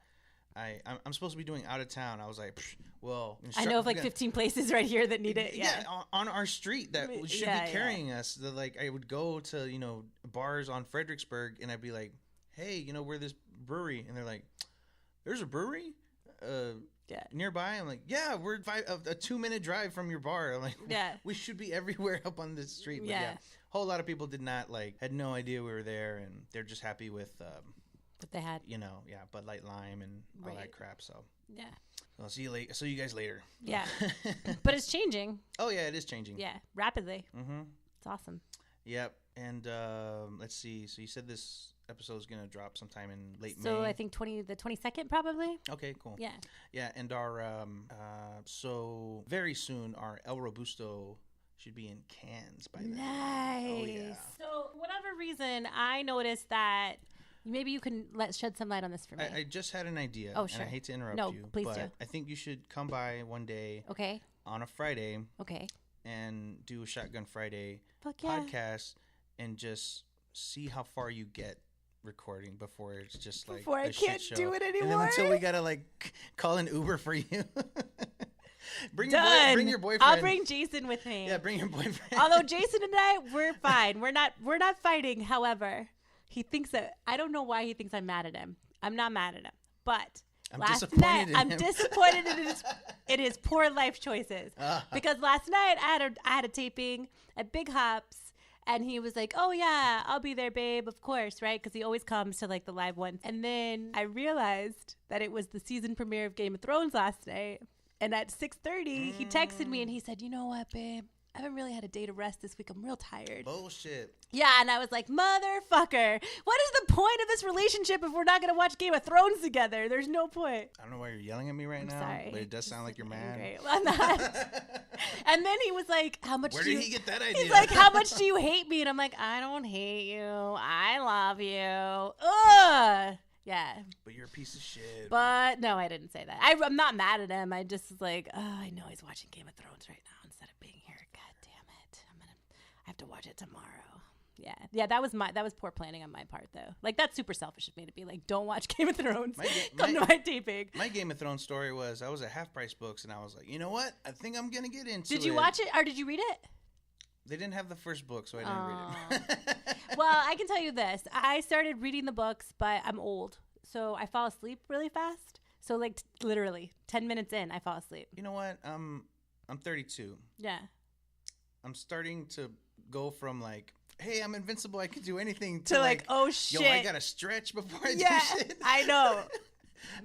I'm supposed to be doing out of town. I was like, well, I know of like 15 places right here that need it. Yeah, on our street that should be carrying us. The, like, I would go to, you know, bars on Fredericksburg, and I'd be like, hey, you know, we're this brewery, and they're like, there's a brewery nearby. I'm like, yeah, we're a 2-minute drive from your bar. I'm like, we should be everywhere up on this street. But a whole lot of people did not had no idea we were there, and they're just happy with what they had, you know, Bud Light Lime and all that crap. So I'll see you later. See you guys later. Yeah, but it's changing. Oh yeah, it is changing. Yeah, rapidly. Mm-hmm. It's awesome. Yep. And let's see. So you said this episode is gonna drop sometime in late May. So I think the 22nd probably. Okay, cool. Yeah. Yeah, and our so very soon our El Robusto should be in cans by then. Nice. Oh yeah. So whatever reason, I noticed that. Maybe you can shed some light on this for me. I just had an idea. Oh, sure. And I hate to interrupt you. No, please but do. I think you should come by one day. Okay. On a Friday. Okay. And do a Shotgun Friday podcast and just see how far you get recording before it's just like before I can't do it anymore. And then until we gotta like call an Uber for you. Bring your boyfriend. I'll bring Jason with me. Yeah, bring your boyfriend. Although Jason and I, we're fine. We're not fighting. However, he thinks that I don't know why he thinks I'm mad at him. I'm not mad at him, but last night I'm disappointed in his poor life choices. Because last night I had a taping at Big Hops, and he was like, "Oh yeah, I'll be there, babe. Of course, right?" Because he always comes to like the live ones. And then I realized that it was the season premiere of Game of Thrones last night, and at 6:30 he texted me and he said, "You know what, babe? I haven't really had a day to rest this week. I'm real tired." Bullshit. Yeah, and I was like, motherfucker, what is the point of this relationship if we're not going to watch Game of Thrones together? There's no point. I don't know why you're yelling at me right now, sorry. but it does sound like you're mad. Great. Well, I'm not. And then he was like, Where did he get that idea? He's like, how much do you hate me? And I'm like, I don't hate you. I love you. Ugh. Yeah. But you're a piece of shit. But no, I didn't say that. I'm not mad at him. I just was like, oh, I know he's watching Game of Thrones right now instead of being here. God damn it. I have to watch it tomorrow. Yeah, that was poor planning on my part, though. Like, that's super selfish of me to be like, don't watch Game of Thrones. Come to my taping. My Game of Thrones story was I was at Half Price Books, and I was like, you know what? I think I'm gonna get into it. Did you watch it, or did you read it? They didn't have the first book, so I didn't read it. Well, I can tell you this: I started reading the books, but I'm old, so I fall asleep really fast. So, like, literally 10 minutes in, I fall asleep. You know what? I'm 32. Yeah. I'm starting to go from like, hey, I'm invincible, I can do anything, to like, oh shit, yo, I gotta stretch before I do shit. I know.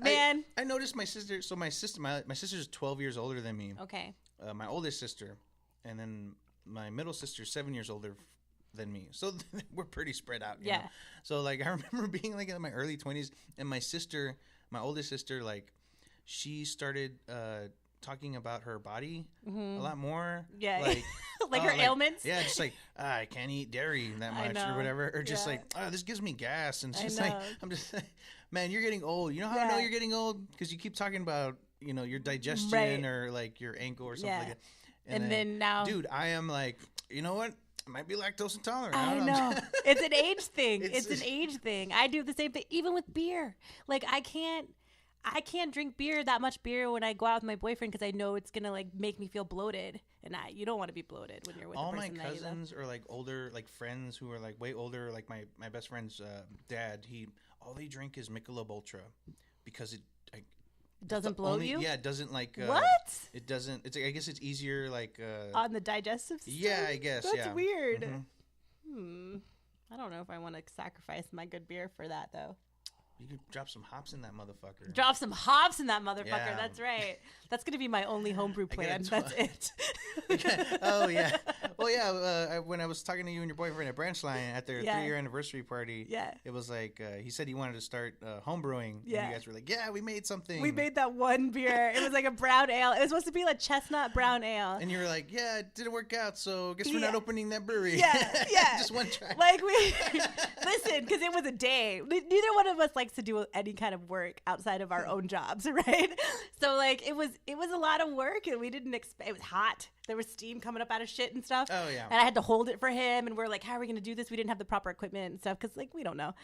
Man. I noticed my sister, my sister's 12 years older than me. Okay. My oldest sister, and then my middle sister's 7 years older than me. So we're pretty spread out. You know? So like, I remember being like in my early 20s, and my oldest sister, like, she started talking about her body a lot more. Yeah. Like, like her ailments. Yeah, just like, I can't eat dairy that much or whatever. Or just like, oh, this gives me gas. And it's just like, I'm just like, man, you're getting old. You know how I know you're getting old? Because you keep talking about, you know, your digestion or like your ankle or something like that. And then now. Dude, I am like, you know what? I might be lactose intolerant. I know. It's an age thing. It's an age thing. I do the same thing, even with beer. Like, I can't drink that much beer when I go out with my boyfriend because I know it's gonna like make me feel bloated, and you don't want to be bloated when you're with all the person my cousins or like older, like friends who are like way older. Like my best friend's dad, all they drink is Michelob Ultra because it doesn't bloat you. Yeah, it doesn't like what? It doesn't. It's I guess it's easier like on the digestive system. Yeah, I guess. That's weird. I don't know if I want to sacrifice my good beer for that though. You could drop some hops in that motherfucker. Drop some hops in that motherfucker. Yeah. That's right. That's going to be my only homebrew plan. That's it. Oh, yeah. Well, yeah. When I was talking to you and your boyfriend at Branchline at their 3-year anniversary party, it was like he said he wanted to start homebrewing. Yeah. And you guys were like, yeah, we made something. We made that one beer. It was like a brown ale. It was supposed to be like chestnut brown ale. And you were like, yeah, it didn't work out, so I guess we're not opening that brewery. Yeah, yeah. Just one try. Like, listen, because it was a day. Neither one of us like likes to do any kind of work outside of our own jobs, right? So like it was a lot of work, and we didn't expect. It was hot. There was steam coming up out of shit and stuff. Oh yeah. And I had to hold it for him, and we're like, how are we gonna do this? We didn't have the proper equipment and stuff because like we don't know.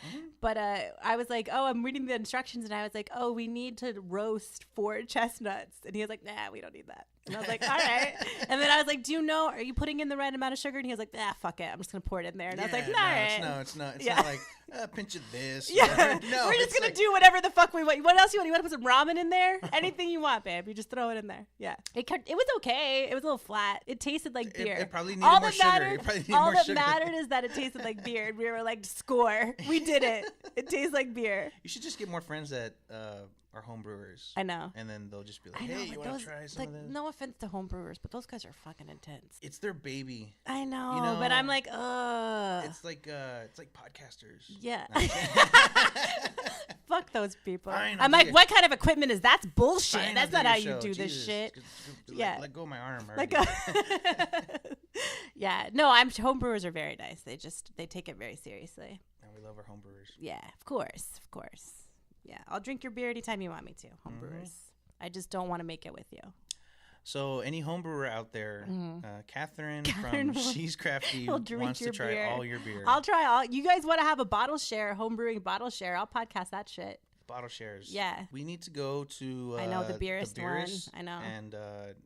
But I was like, oh, I'm reading the instructions, and I was like, oh, we need to roast 4 chestnuts, and he was like, nah, we don't need that. And I was like, all right. And then I was like, do you know? Are you putting in the right amount of sugar? And he was like, nah, fuck it. I'm just gonna pour it in there. And I was like, nah, it's not. It's not like a pinch of this. Yeah, no, we're just gonna do whatever the fuck we want. What else you want? You want to put some ramen in there? Anything you want, babe. You just throw it in there. Yeah, it was okay. It was a little flat. It tasted like beer. It probably needed more sugar. All that mattered is that it tasted like beer, and we were like, score. We did it. It tastes like beer. You should just get more friends that are home brewers. I know. And then they'll just be like, hey, you want to try some of this? No offense to home brewers, but those guys are fucking intense. It's their baby. I know, but I'm like, ugh. It's like podcasters. Yeah. Fuck those people. Fine, I'm like, what kind of equipment is that? That's bullshit. Fine, That's I'll not how your you show. do this Jesus. shit. Yeah. Let go of my arm already. Yeah. No, homebrewers are very nice. They take it very seriously. And we love our homebrewers. Yeah, of course. Yeah, I'll drink your beer anytime you want me to, homebrewers. I just don't want to make it with you. So any homebrewer out there, Catherine Catherine from She's Crafty wants to try all your beer. I'll try all. You guys want to have a bottle share, homebrewing bottle share? I'll podcast that shit. Bottle shares. Yeah. We need to go to I know the beerist one. I know. And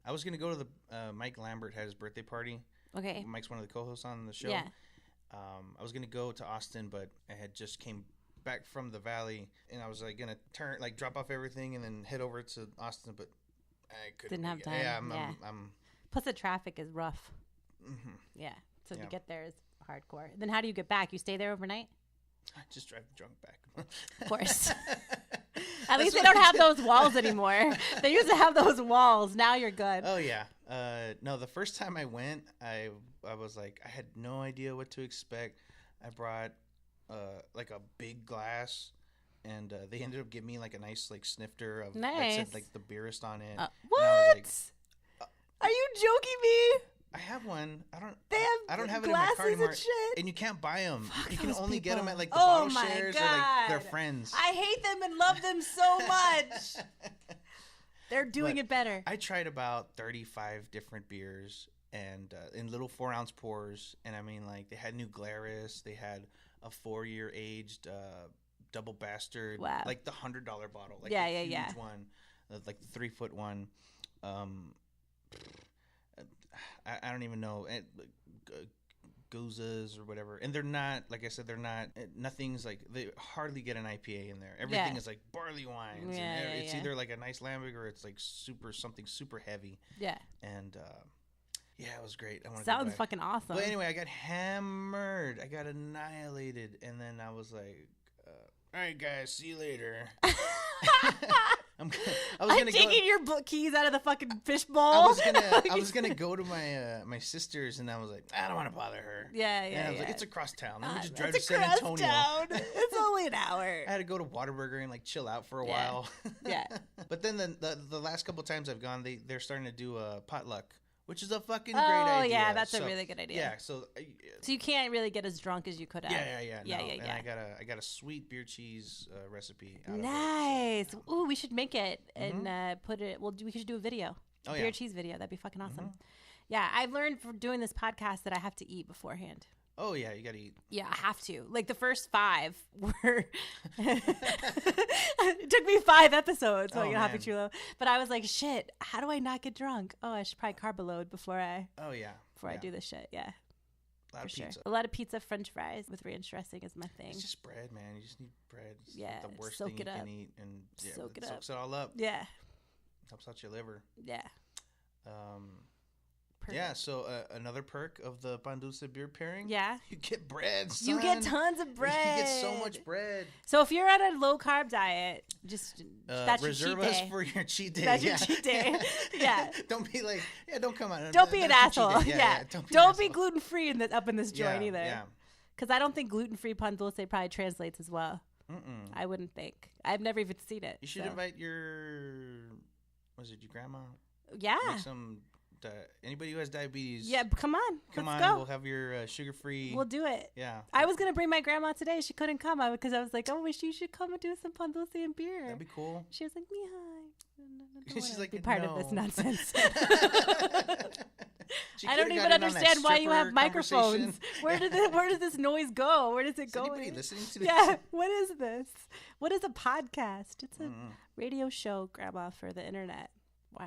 I was going to go to the Mike Lambert had his birthday party. Okay. Mike's one of the co-hosts on the show. Yeah. I was going to go to Austin, but I had just came back from the Valley, and I was like going to drop off everything and then head over to Austin, but I couldn't. Didn't have time. Yeah, I'm Plus the traffic is rough. Mm-hmm. Yeah. So to get there is hardcore. Then how do you get back? You stay there overnight? I just drive drunk back. Of course. At least they don't have those walls anymore. They used to have those walls. Now you're good. Oh yeah. No, the first time I went, I was like, I had no idea what to expect. I brought like a big glass, and they ended up giving me like a nice like snifter of that said like the beerist on it. What? Like, are you joking me? I have one. I don't have it in glasses my car anymore. and shit? And you can't buy them. Fuck you can only get them at like the oh bottle my shares God. or like their friends. I hate them and love them so much. They're doing it better. I tried about 35 different beers and in little 4-ounce pours. And I mean, like, they had New Glarus. They had a 4-year aged double bastard. Wow. Like the $100 bottle. Like yeah, the yeah, huge one. Like the 3-foot one. I don't even know. Gozas or whatever. And they're not, like I said, nothing's like, they hardly get an IPA in there. Everything is like barley wines. It's either like a nice lambic or it's like something super heavy. Yeah. And yeah, it was great. Sounds fucking awesome. But anyway, I got hammered. I got annihilated. And then I was like, all right, guys, see you later. I'm taking your keys out of the fucking fishbowl. I was gonna go to my sister's, and I was like, I don't want to bother her. Yeah. And I was like, it's across town. Let me just drive to San Antonio. It's only an hour. I had to go to Whataburger and like chill out for a while. Yeah. But then the last couple times I've gone, they're starting to do a potluck, which is a fucking great idea. Oh yeah, that's a really good idea. Yeah. So you can't really get as drunk as you could have. Yeah. And I got a sweet beer cheese recipe. Nice. So. Ooh, we should make it and put it. We should do a video. Oh, beer cheese video. That'd be fucking awesome. Yeah, I've learned from doing this podcast that I have to eat beforehand. Oh yeah, you gotta eat. Yeah, I have to. Like the first 5 were. It took me 5 episodes. Hoppy Chulo. But I was like, shit. How do I not get drunk? Oh, I should probably carb load before I. Oh yeah. I do this shit. Yeah. A lot of pizza. A lot of pizza, French fries with ranch dressing is my thing. It's just bread, man. You just need bread. It's the worst thing you can eat, and soak it soaks it all up. Yeah. Helps out your liver. Yeah. Perfect. Yeah, so another perk of the Pan Dulce beer pairing. Yeah. You get bread, son. You get tons of bread. You get so much bread. So if you're on a low carb diet, just that's reserve your cheat us day. for your cheat day. That's your cheat day. Yeah. Don't be like, don't come on. Don't be an asshole. Yeah. Don't be gluten free up in this joint either. Yeah. Because I don't think gluten free Pan Dulce probably translates as well. I wouldn't think. I've never even seen it. You should invite your grandma? Yeah. Make some Anybody who has diabetes. Yeah, come on. Come Let's on. go. We'll have your sugar-free. We'll do it. Yeah. I was going to bring my grandma today. She couldn't come because I was like, oh, wish you should come and do some pan dulce and beer. That'd be cool. She was like, Mija. She's like, be part of no. this nonsense. She I don't could've even got in on that understand why you have stripper microphones. conversation. Where does this noise go? Where does it Is go? anybody listening to this? Yeah. What is this? What is a podcast? It's a radio show, Grandma, for the internet.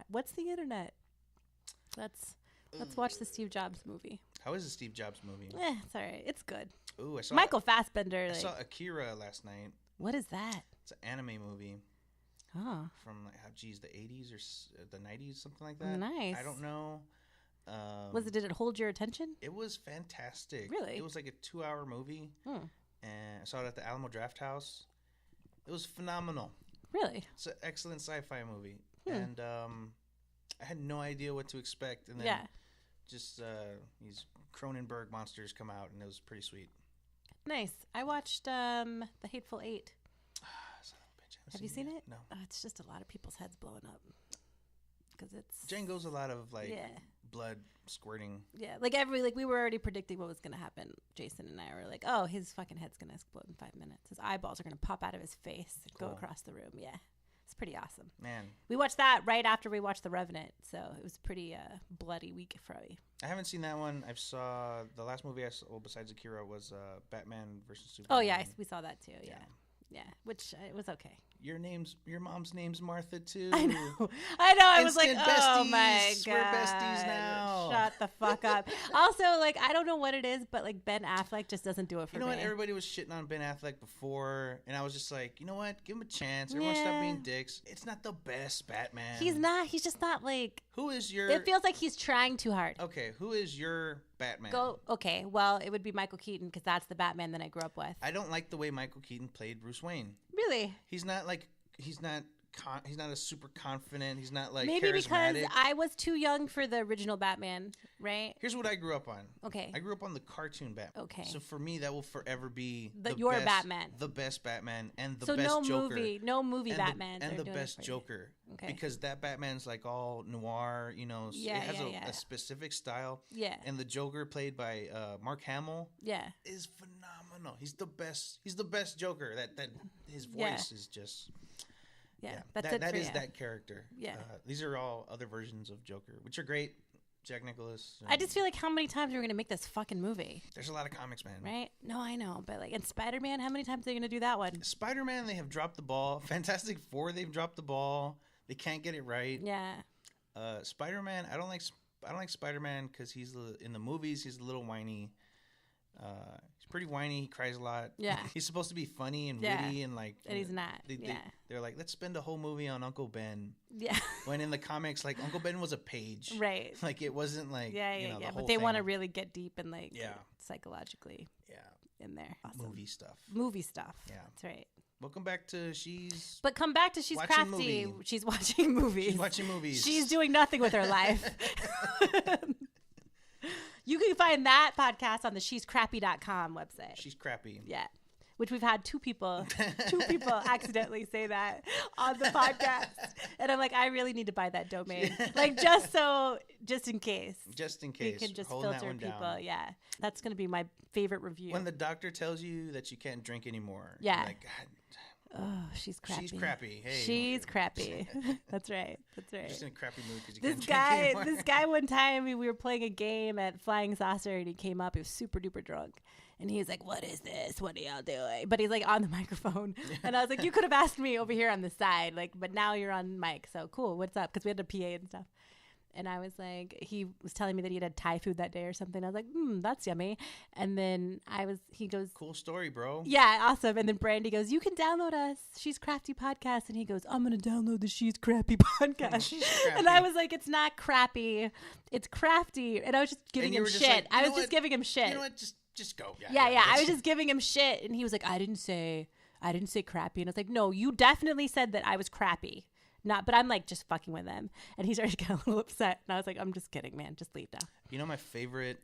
What's the internet? Let's watch the Steve Jobs movie. How is the Steve Jobs movie? It's all right. It's good. Ooh, I saw Michael Fassbender. I saw Akira last night. What is that? It's an anime movie. Oh. From the 80s or the 90s, something like that. Nice. I don't know. Did it hold your attention? It was fantastic. Really? It was like a 2-hour movie. And I saw it at the Alamo Draft House. It was phenomenal. Really? It's an excellent sci-fi movie. And I had no idea what to expect. And then just these Cronenberg monsters come out, and it was pretty sweet. Nice. I watched The Hateful Eight. Have you seen it? No. It's just a lot of people's heads blowing up. Because it's... Django's a lot of, blood squirting. Yeah, we were already predicting what was going to happen. Jason and I were like, oh, his fucking head's going to explode in 5 minutes. His eyeballs are going to pop out of his face and go across the room. Yeah. It's pretty awesome. Man. We watched that right after we watched The Revenant, so it was a pretty bloody week for me. I haven't seen that one. I saw the last movie I saw besides Akira was Batman versus Superman. Oh yeah, we saw that too. Yeah, which it was okay. Your mom's name's Martha too. I know. I was like, Instant oh besties. my god, We're besties now. Shut the fuck up. Also, I don't know what it is, but Ben Affleck just doesn't do it for me. You know what? Everybody was shitting on Ben Affleck before, and I was just like, you know what? Give him a chance. Everyone stop being dicks. It's not the best Batman. He's not. He's just not like. Who is your? It feels like he's trying too hard. Okay, who is your Batman? Okay, well, it would be Michael Keaton because that's the Batman that I grew up with. I don't like the way Michael Keaton played Bruce Wayne. Really? He's not a super confident. He's not maybe charismatic. Because I was too young for the original Batman, right? Here's what I grew up on. Okay. I grew up on the cartoon Batman. Okay. So for me, that will forever be your best, Batman. the best Batman, and the so best no Joker. No movie Batman. And the best Joker. Okay. Because that Batman's all noir, it has a specific style. Yeah. And the Joker played by Mark Hamill. Yeah. Is phenomenal. He's the best. He's the best Joker. That his voice is just. Yeah, that is that character. Yeah, these are all other versions of Joker, which are great. Jack Nicklaus. I just feel like how many times are we going to make this fucking movie? There's a lot of comics, man. Right? No, I know, but and Spider-Man, how many times are they going to do that one? Spider-Man, they have dropped the ball. Fantastic Four, they've dropped the ball. They can't get it right. Yeah. Spider-Man, I don't like Spider-Man because in the movies he's a little whiny. He's pretty whiny. He cries a lot. Yeah. He's supposed to be funny and witty and and he's not. They're like, let's spend a whole movie on Uncle Ben. Yeah. When in the comics, Uncle Ben was a page. Right. It wasn't the whole but they thing. want to really get deep and psychologically. Yeah. In there. Awesome. Movie stuff. Yeah. That's right. Welcome back to She's. But come back to She's Crafty. She's watching movies. She's watching movies. She's doing nothing with her life. You can find that podcast on the she'scrappy.com website. She's crappy. Yeah. Which we've had two people accidentally say that on the podcast. And I'm like, I really need to buy that domain. Just in case. Just in case. We can just filter people. Down. Yeah. That's going to be my favorite review. When the doctor tells you that you can't drink anymore. Yeah. You're like, God. Oh, she's crappy. She's crappy. Hey, she's crappy. That's right. Just in a crappy mood because you this can't drink anymore. This guy one time we were playing a game at Flying Saucer and he came up. He was super duper drunk. And he was like, what is this? What are y'all doing? But he's on the microphone. And I was like, you could have asked me over here on the side. But now you're on mic. So cool. What's up? Because we had a PA and stuff. And I was like, he was telling me that he had Thai food that day or something. I was like, that's yummy. And then he goes, cool story, bro. Yeah, awesome. And then Brandy goes, you can download us. She's Crafty podcast. And he goes, I'm going to download the She's Crappy podcast. And I was like, it's not crappy. It's crafty. And I was just giving him shit. I was just giving him shit. You know what? Just go. Yeah. I was just giving him shit. And he was like, I didn't say crappy. And I was like, no, you definitely said that I was crappy. But I'm just fucking with him. And he started to get a little upset. And I was like, I'm just kidding, man. Just leave now. You know, my favorite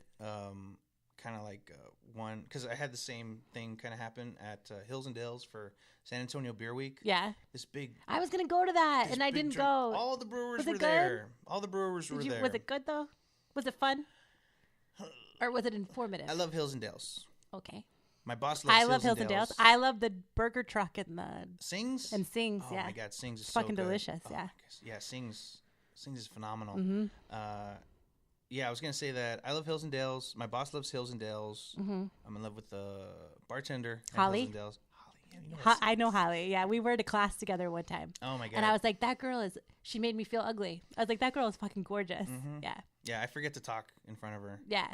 kind of like one, because I had the same thing kind of happen at Hills and Dales for San Antonio Beer Week. Yeah. This big. I was gonna go to that, and I didn't go. All the brewers were there. All the brewers were there. Was it good though? Was it fun? Or was it informative? I love Hills and Dales. Okay. My boss loves Hills and Dales. I love the burger truck and the Sings. And Sings. Oh yeah. my God, Sings is fucking so good. delicious. Oh Yeah. Yeah, Sings is phenomenal. Mm-hmm. Yeah, I was gonna say that I love Hills and Dales. My boss loves Hills and Dales. Mm-hmm. I'm in love with the bartender at Holly. Hills and Dales. Holly, I know Holly. Yeah, we were to class together one time. Oh my God. And I was like, that girl is. She made me feel ugly. I was like, that girl is fucking gorgeous. Mm-hmm. Yeah. Yeah, I forget to talk in front of her. Yeah.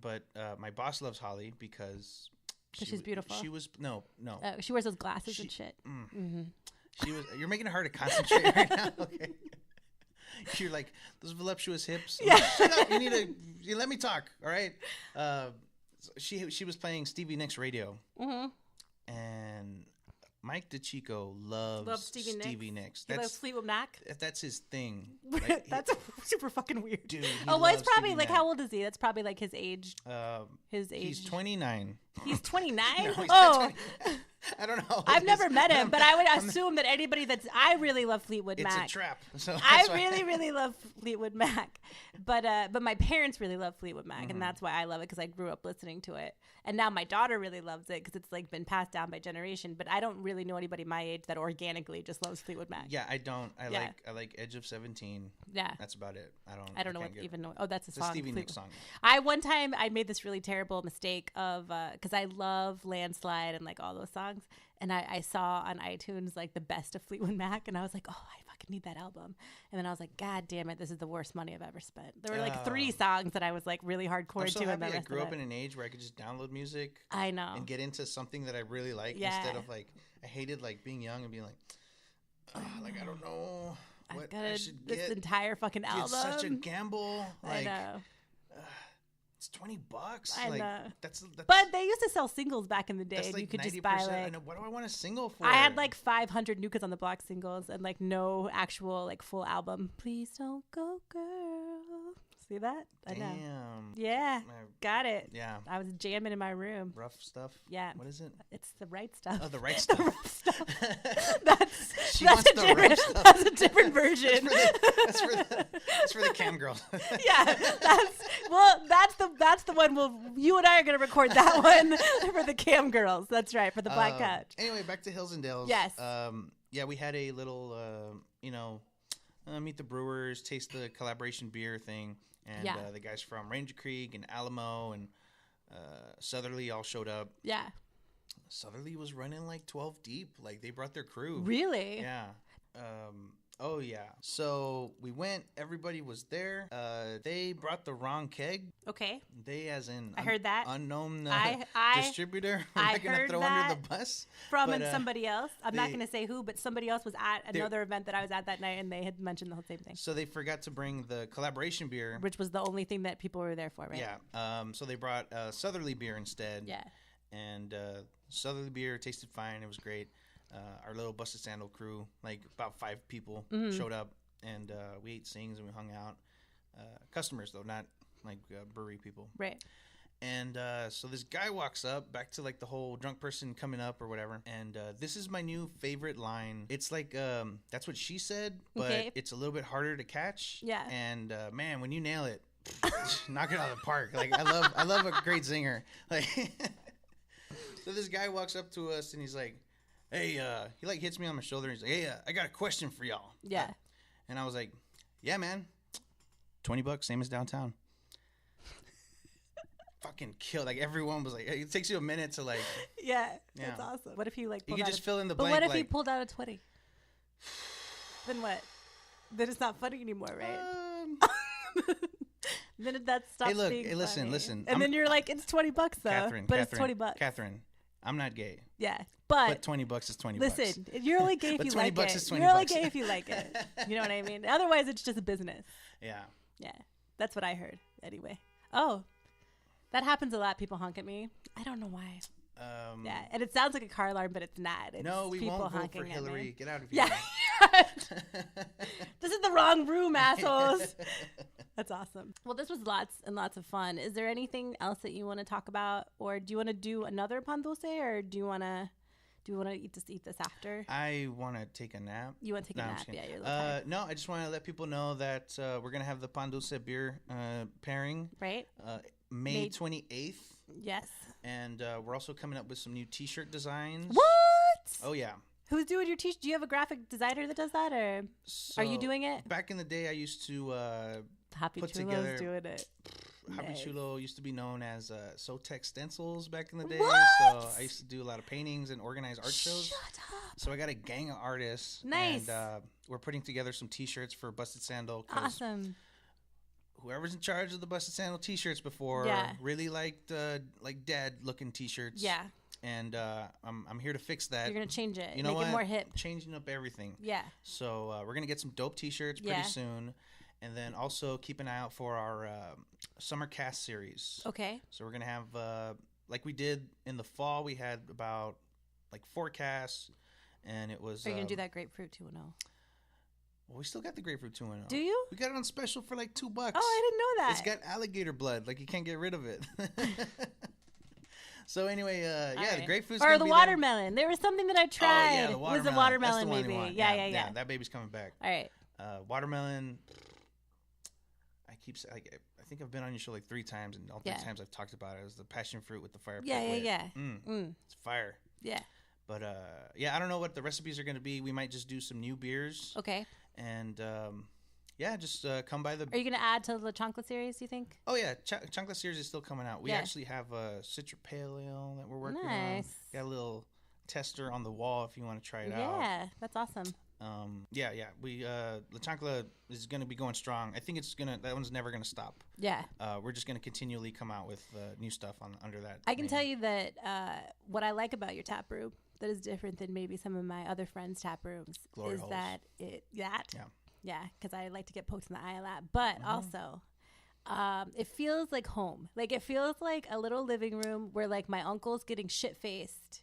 But my boss loves Holly because she's beautiful. She was no. She wears those glasses and shit. Mm-hmm. She was. You're making it hard to concentrate right now. Okay. You're like those voluptuous hips. Yeah. Shut up. You let me talk. All right. She was playing Stevie Nicks radio. Mm-hmm. And Mike DeChico loves Stevie Nicks. He loves Fleetwood Mac. That's his thing. Like, that's super fucking weird. Dude. Well, it's probably like, how old is he? That's probably like his age. His age. He's 29. He's 29? No, he's not 20. I don't know. I've never met him, but I would assume that anybody I really love Fleetwood Mac. It's a trap. So I really love Fleetwood Mac. But my parents really love Fleetwood Mac, and that's why I love it, because I grew up listening to it. And now my daughter really loves it because it's like been passed down by generation. But I don't really know anybody my age that organically just loves Fleetwood Mac. Yeah, I don't. I like Edge of 17. Yeah. That's about it. I don't know what even know. Oh, that's a it's song. a Stevie Nicks song. One time I made this really terrible mistake of because I love Landslide and like all those songs. And I saw on iTunes like the best of Fleetwood Mac, and I was like, oh, I fucking need that album. And then I was like, God damn it, this is the worst money I've ever spent. There were like 3 songs that I was like really hardcore I'm so into. happy and I grew up in an age where I could just download music. I know. And get into something that I really like instead of like, I hated like being young and being like, like I don't know what I should get. This entire fucking album. It's such a gamble. Like, I know. It's $20. I know. That's but they used to sell singles back in the day, that's and like you could 90%. just buy like. I know. What do I want a single for? I had like 500 New Kids on the Block singles and like no actual like full album. Please don't go, girl. See that? I know. Damn. Yeah. Got it. Yeah. I was jamming in my room. Rough stuff. Yeah. What is it? It's the right stuff. Oh, the right stuff. The rough stuff. That's a different version. That's for the cam girls. Yeah. That's the one you and I are gonna record that one for the cam girls. That's right, for the Black Couch. Anyway, back to Hills and Dales. Yes. Yeah, we had a little meet the brewers, taste the collaboration beer thing. And the guys from Ranger Creek and Alamo and Southerly all showed up. Yeah. Southerly was running like 12 deep. Like they brought their crew. Really? Yeah. Oh yeah. So we went. Everybody was there. They brought the wrong keg. Okay. They, as in, I heard that unknown I distributor. We're not gonna heard throw that under the bus from somebody else. I'm not gonna say who, but somebody else was at another event that I was at that night, and they had mentioned the whole same thing. So they forgot to bring the collaboration beer, which was the only thing that people were there for, right? Yeah. So they brought Southerly beer instead. Yeah. And Southerly beer tasted fine. It was great. Our little Busted Sandal crew, like about 5 people, showed up, and we ate Sings and we hung out. Customers though, not like brewery people. Right. And so this guy walks up, back to like the whole drunk person coming up or whatever. And this is my new favorite line. It's like, that's what she said, but it's a little bit harder to catch. Yeah. And man, when you nail it, knock it out of the park. Like I love a great singer. Like, so this guy walks up to us and he's like, hey, he like hits me on my shoulder. And he's like, hey, I got a question for y'all. Yeah. And I was like, yeah, man, $20, same as downtown. Fucking killed. Like everyone was like, it takes you a minute to like. Yeah. That's awesome. What if he like? You could just fill in the blank. But what if he pulled out a 20? Then what? Then it's not funny anymore, right? Then that stops being funny. Listen. And then you're like, it's $20 though. Catherine, it's $20. Catherine, I'm not gay. Yeah, but $20 is $20. Listen, you're only gay if you like it. You're only gay if you like it. You know what I mean? Otherwise, it's just a business. Yeah. Yeah, that's what I heard. Anyway. Oh, that happens a lot. People honk at me. I don't know why. Yeah, and it sounds like a car alarm, but it's not. It's no, we won't vote for Hillary. Me. Get out of here. Yeah. This is the wrong room, assholes. That's awesome. Well, this was lots and lots of fun. Is there anything else that you want to talk about, or do you want to do another pan dulce, or do you want to eat this after? I want to take a nap. You want to take a nap? Yeah, you're a little tired. No, I just want to let people know that we're gonna have the pan dulce beer pairing. Right. May 28th. Yes. And we're also coming up with some new T-shirt designs. What? Oh yeah. Who's doing your T-shirt? Do you have a graphic designer that does that, or are you doing it? Back in the day, I used to Hoppy put Chulo's together. doing it. Hoppy Chulo used to be known as Sotex Stencils back in the day. What? So I used to do a lot of paintings and organize art shows. Shut up. So I got a gang of artists. Nice. And we're putting together some T-shirts for Busted Sandal. Awesome. Whoever's in charge of the Busted Sandal T-shirts before really liked like dad-looking T-shirts. Yeah. And I'm here to fix that. You're gonna change it. You know Make what? it more hip. Changing up everything. Yeah. So we're gonna get some dope T-shirts pretty soon, and then also keep an eye out for our summer cast series. Okay. So we're gonna have like we did in the fall. We had about like 4 casts, and it was. Are you gonna do that grapefruit 2.0? Well, we still got the grapefruit 2.0. Do you? We got it on special for like $2. Oh, I didn't know that. It's got alligator blood. Like you can't get rid of it. So anyway, the grapefruit's or the be watermelon. There was something that I tried. Oh, yeah, the It was a watermelon. watermelon, That's the one maybe. you want. Yeah. That baby's coming back. All right. Watermelon. I think I've been on your show like 3 times, and all 3 times I've talked about it. It was the passion fruit with the fire. Yeah. It's fire. Yeah. But I don't know what the recipes are going to be. We might just do some new beers. Okay. And just come by the. Are you going to add to the chocolate series, you think? Oh yeah, chocolate series is still coming out. We actually have a Citra Pale Ale that we're working on. Got a little tester on the wall if you want to try it out. Yeah, that's awesome. We La Chancla is going to be going strong. I think that one's never going to stop. Yeah. We're just going to continually come out with new stuff under that. I can tell you that what I like about your tap room that is different than maybe some of my other friends' tap rooms Glory is holes. that because I like to get poked in the eye a lot, but also it feels like home. Like it feels like a little living room where like my uncle's getting shit-faced.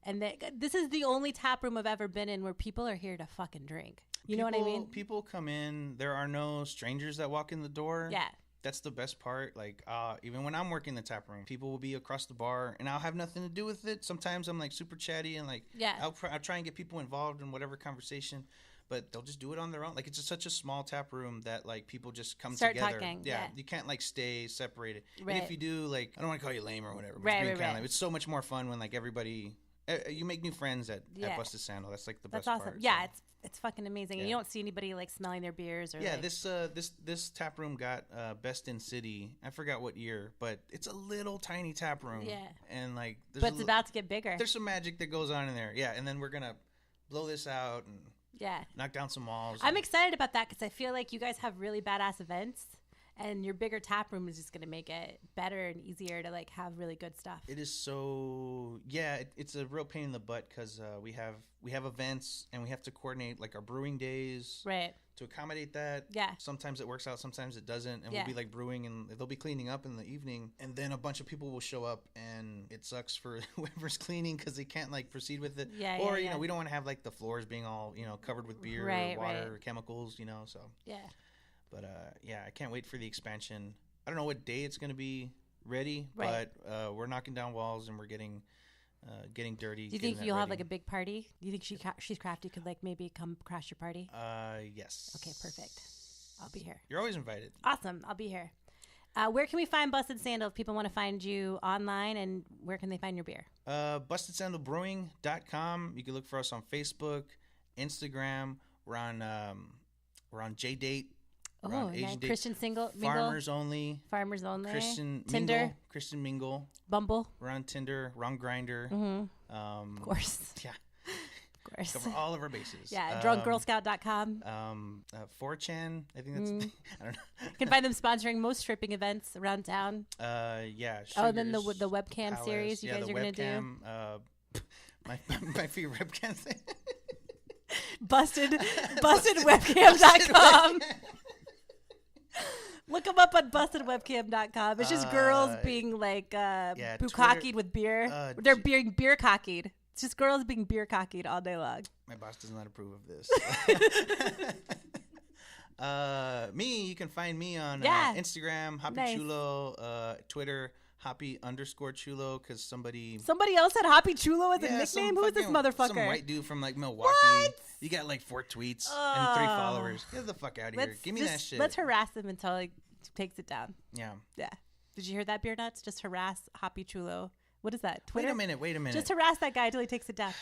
And this is the only tap room I've ever been in where people are here to fucking drink. You know what I mean? People come in. There are no strangers that walk in the door. Yeah. That's the best part. Like, even when I'm working the tap room, people will be across the bar, and I'll have nothing to do with it. Sometimes I'm like super chatty, and like, I'll try and get people involved in whatever conversation, but they'll just do it on their own. Like, it's just such a small tap room that like people just come Start together. Talking. Yeah, you can't like stay separated. Right. And if you do, like, I don't want to call you lame or whatever. But Right. It's so much more fun when like everybody. You make new friends at Busted Sandal. That's like the best awesome. part. Yeah, it's fucking amazing. And you don't see anybody like smelling their beers or this tap room got best in city. I forgot what year, but it's a little tiny tap room. Yeah. And like but it's about to get bigger. There's some magic that goes on in there. Yeah, and then we're going to blow this out and knock down some walls. I'm excited about that because I feel like you guys have really badass events. And your bigger tap room is just going to make it better and easier to like have really good stuff. It is so it's a real pain in the butt because we have events and we have to coordinate like our brewing days to accommodate that. Yeah. Sometimes it works out, sometimes it doesn't, and we'll be like brewing and they'll be cleaning up in the evening, and then a bunch of people will show up and it sucks for whoever's cleaning because they can't like proceed with it. Or you know, we don't want to have like the floors being all covered with beer or water or chemicals, so But I can't wait for the expansion. I don't know what day it's going to be ready, but we're knocking down walls and we're getting dirty. Do you think you'll have like a big party? Do you think she's Crafty could like maybe come crash your party? Yes. Okay, perfect. I'll be here. You're always invited. Awesome. I'll be here. Where can we find Busted Sandal if people want to find you online, and where can they find your beer? BustedSandalBrewing.com. You can look for us on Facebook, Instagram. We're on JDate. Oh, nice. Christian single, Farmers Only. Christian Tinder. Mingle. Christian Mingle. Bumble. We're on Tinder. We're on Grindr. Of course. Yeah. Of course. Cover all of our bases. Yeah. DrunkGirlScout.com. 4chan. I think that's. I don't know. You can find them sponsoring most stripping events around town. Yeah. Oh, and then the webcam Palace. series you guys are going to do. My favorite webcam thing. BustedWebcam.com. Look them up on BustedWebcam.com. It's just girls being like bukkakied with beer. They're being beer cockied. It's just girls being beer cockied all day long. My boss does not approve of this. Me, you can find me on Instagram, Hoppy Chulo, Twitter, Hoppy_Chulo, because somebody else had Hoppy Chulo as a nickname. Who is this motherfucker? Some white dude from like Milwaukee. What? You got like 4 tweets and 3 followers. Get the fuck out of here. Give me that shit. Let's harass him until he takes it down. Yeah. Did you hear that, Beer Nuts? Just harass Hoppy Chulo. What is that? Twitter? Wait a minute. Just harass that guy until he takes it down.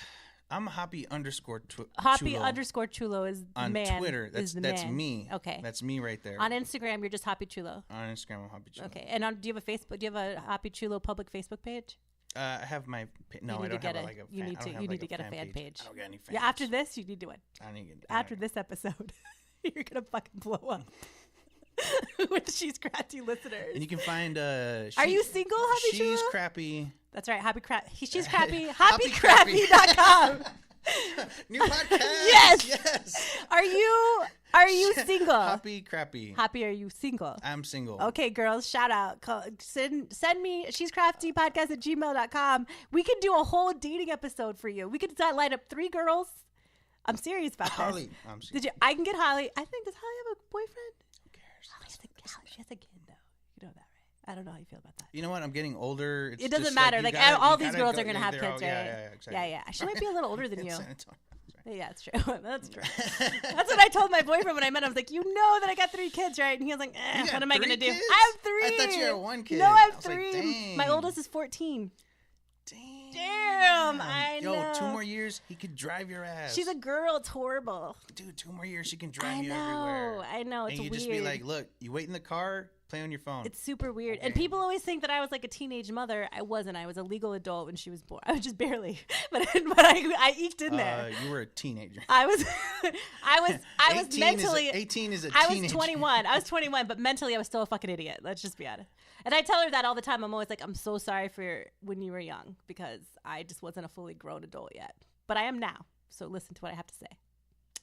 I'm Hoppy_Chulo. Hoppy_Chulo is the on man. On Twitter, that's me. Okay. That's me right there. On Instagram, you're just Hoppy Chulo. On Instagram, I'm Hoppy Chulo. Okay. And do you have a Facebook? Do you have a Hoppy Chulo public Facebook page? I have my no. I don't have like a. You need to get a fan page. I don't get any fans. Yeah. After this, you need to do it. After this episode, you're gonna fucking blow up. With She's Crafty listeners. And you can find Are you single, Hoppy Chulo? She's Crappy. That's right, She's Crappy. HoppyCrappy.com. New podcast. Yes. Are you single? Hoppy Crappy. Hoppy, are you single? I'm single. Okay, girls, shout out. Send me She's Crafty podcast at gmail.com. We could do a whole dating episode for you. We could line up 3 girls. I'm serious about Holly. this. I can get Holly. I think, does Holly have a boyfriend? She has a kid, though. You know that, right? I don't know how you feel about that. You know what? I'm getting older. It doesn't matter. Like all these girls are going to have kids, right? Yeah, exactly. Yeah. She might be a little older than you. Right. Yeah, that's true. That's true. That's what I told my boyfriend when I met him. I was like, you know that I got 3 kids, right? And he was like, what am I going to do? I have 3. I thought you had 1 kid. No, I have 3. Like, my oldest is 14. Damn. I know. Yo, 2 more years, he could drive your ass. She's a girl. It's horrible. Dude, 2 more years, she can drive you everywhere. I know. It's weird. And you weird. just be like, look, you wait in the car, play on your phone. It's super weird. Okay. And people always think that I was like a teenage mother. I wasn't. I was a legal adult when she was born. I was just barely. But I eked in there. You were a teenager. I was mentally. 18 is a teenager. I was 21. I was 21, but mentally I was still a fucking idiot. Let's just be honest. And I tell her that all the time. I'm always like, I'm so sorry for when you were young because I just wasn't a fully grown adult yet. But I am now. So listen to what I have to say.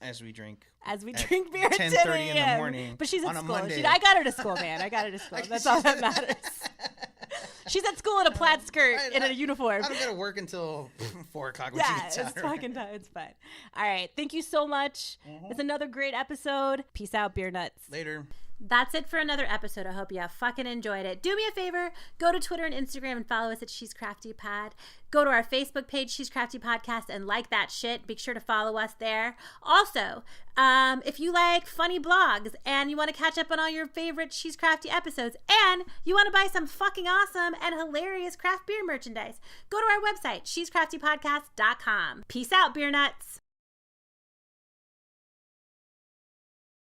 As we drink beer at 10:30 in the morning. But she's at school. Monday. I got her to school, man. I got her to school. That's all that matters. She's at school in a plaid skirt in a uniform. I don't got to work until 4 o'clock when yeah, she gets out. It's fucking time. It's fine. All right. Thank you so much. It's another great episode. Peace out, beer nuts. Later. That's it for another episode. I hope you fucking enjoyed it. Do me a favor, go to Twitter and Instagram and follow us at She's Crafty Pod. Go to our Facebook page, She's Crafty Podcast, and like that shit. Make sure to follow us there. Also, if you like funny blogs and you want to catch up on all your favorite She's Crafty episodes and you want to buy some fucking awesome and hilarious craft beer merchandise, go to our website, shescraftypodcast.com. Peace out, beer nuts.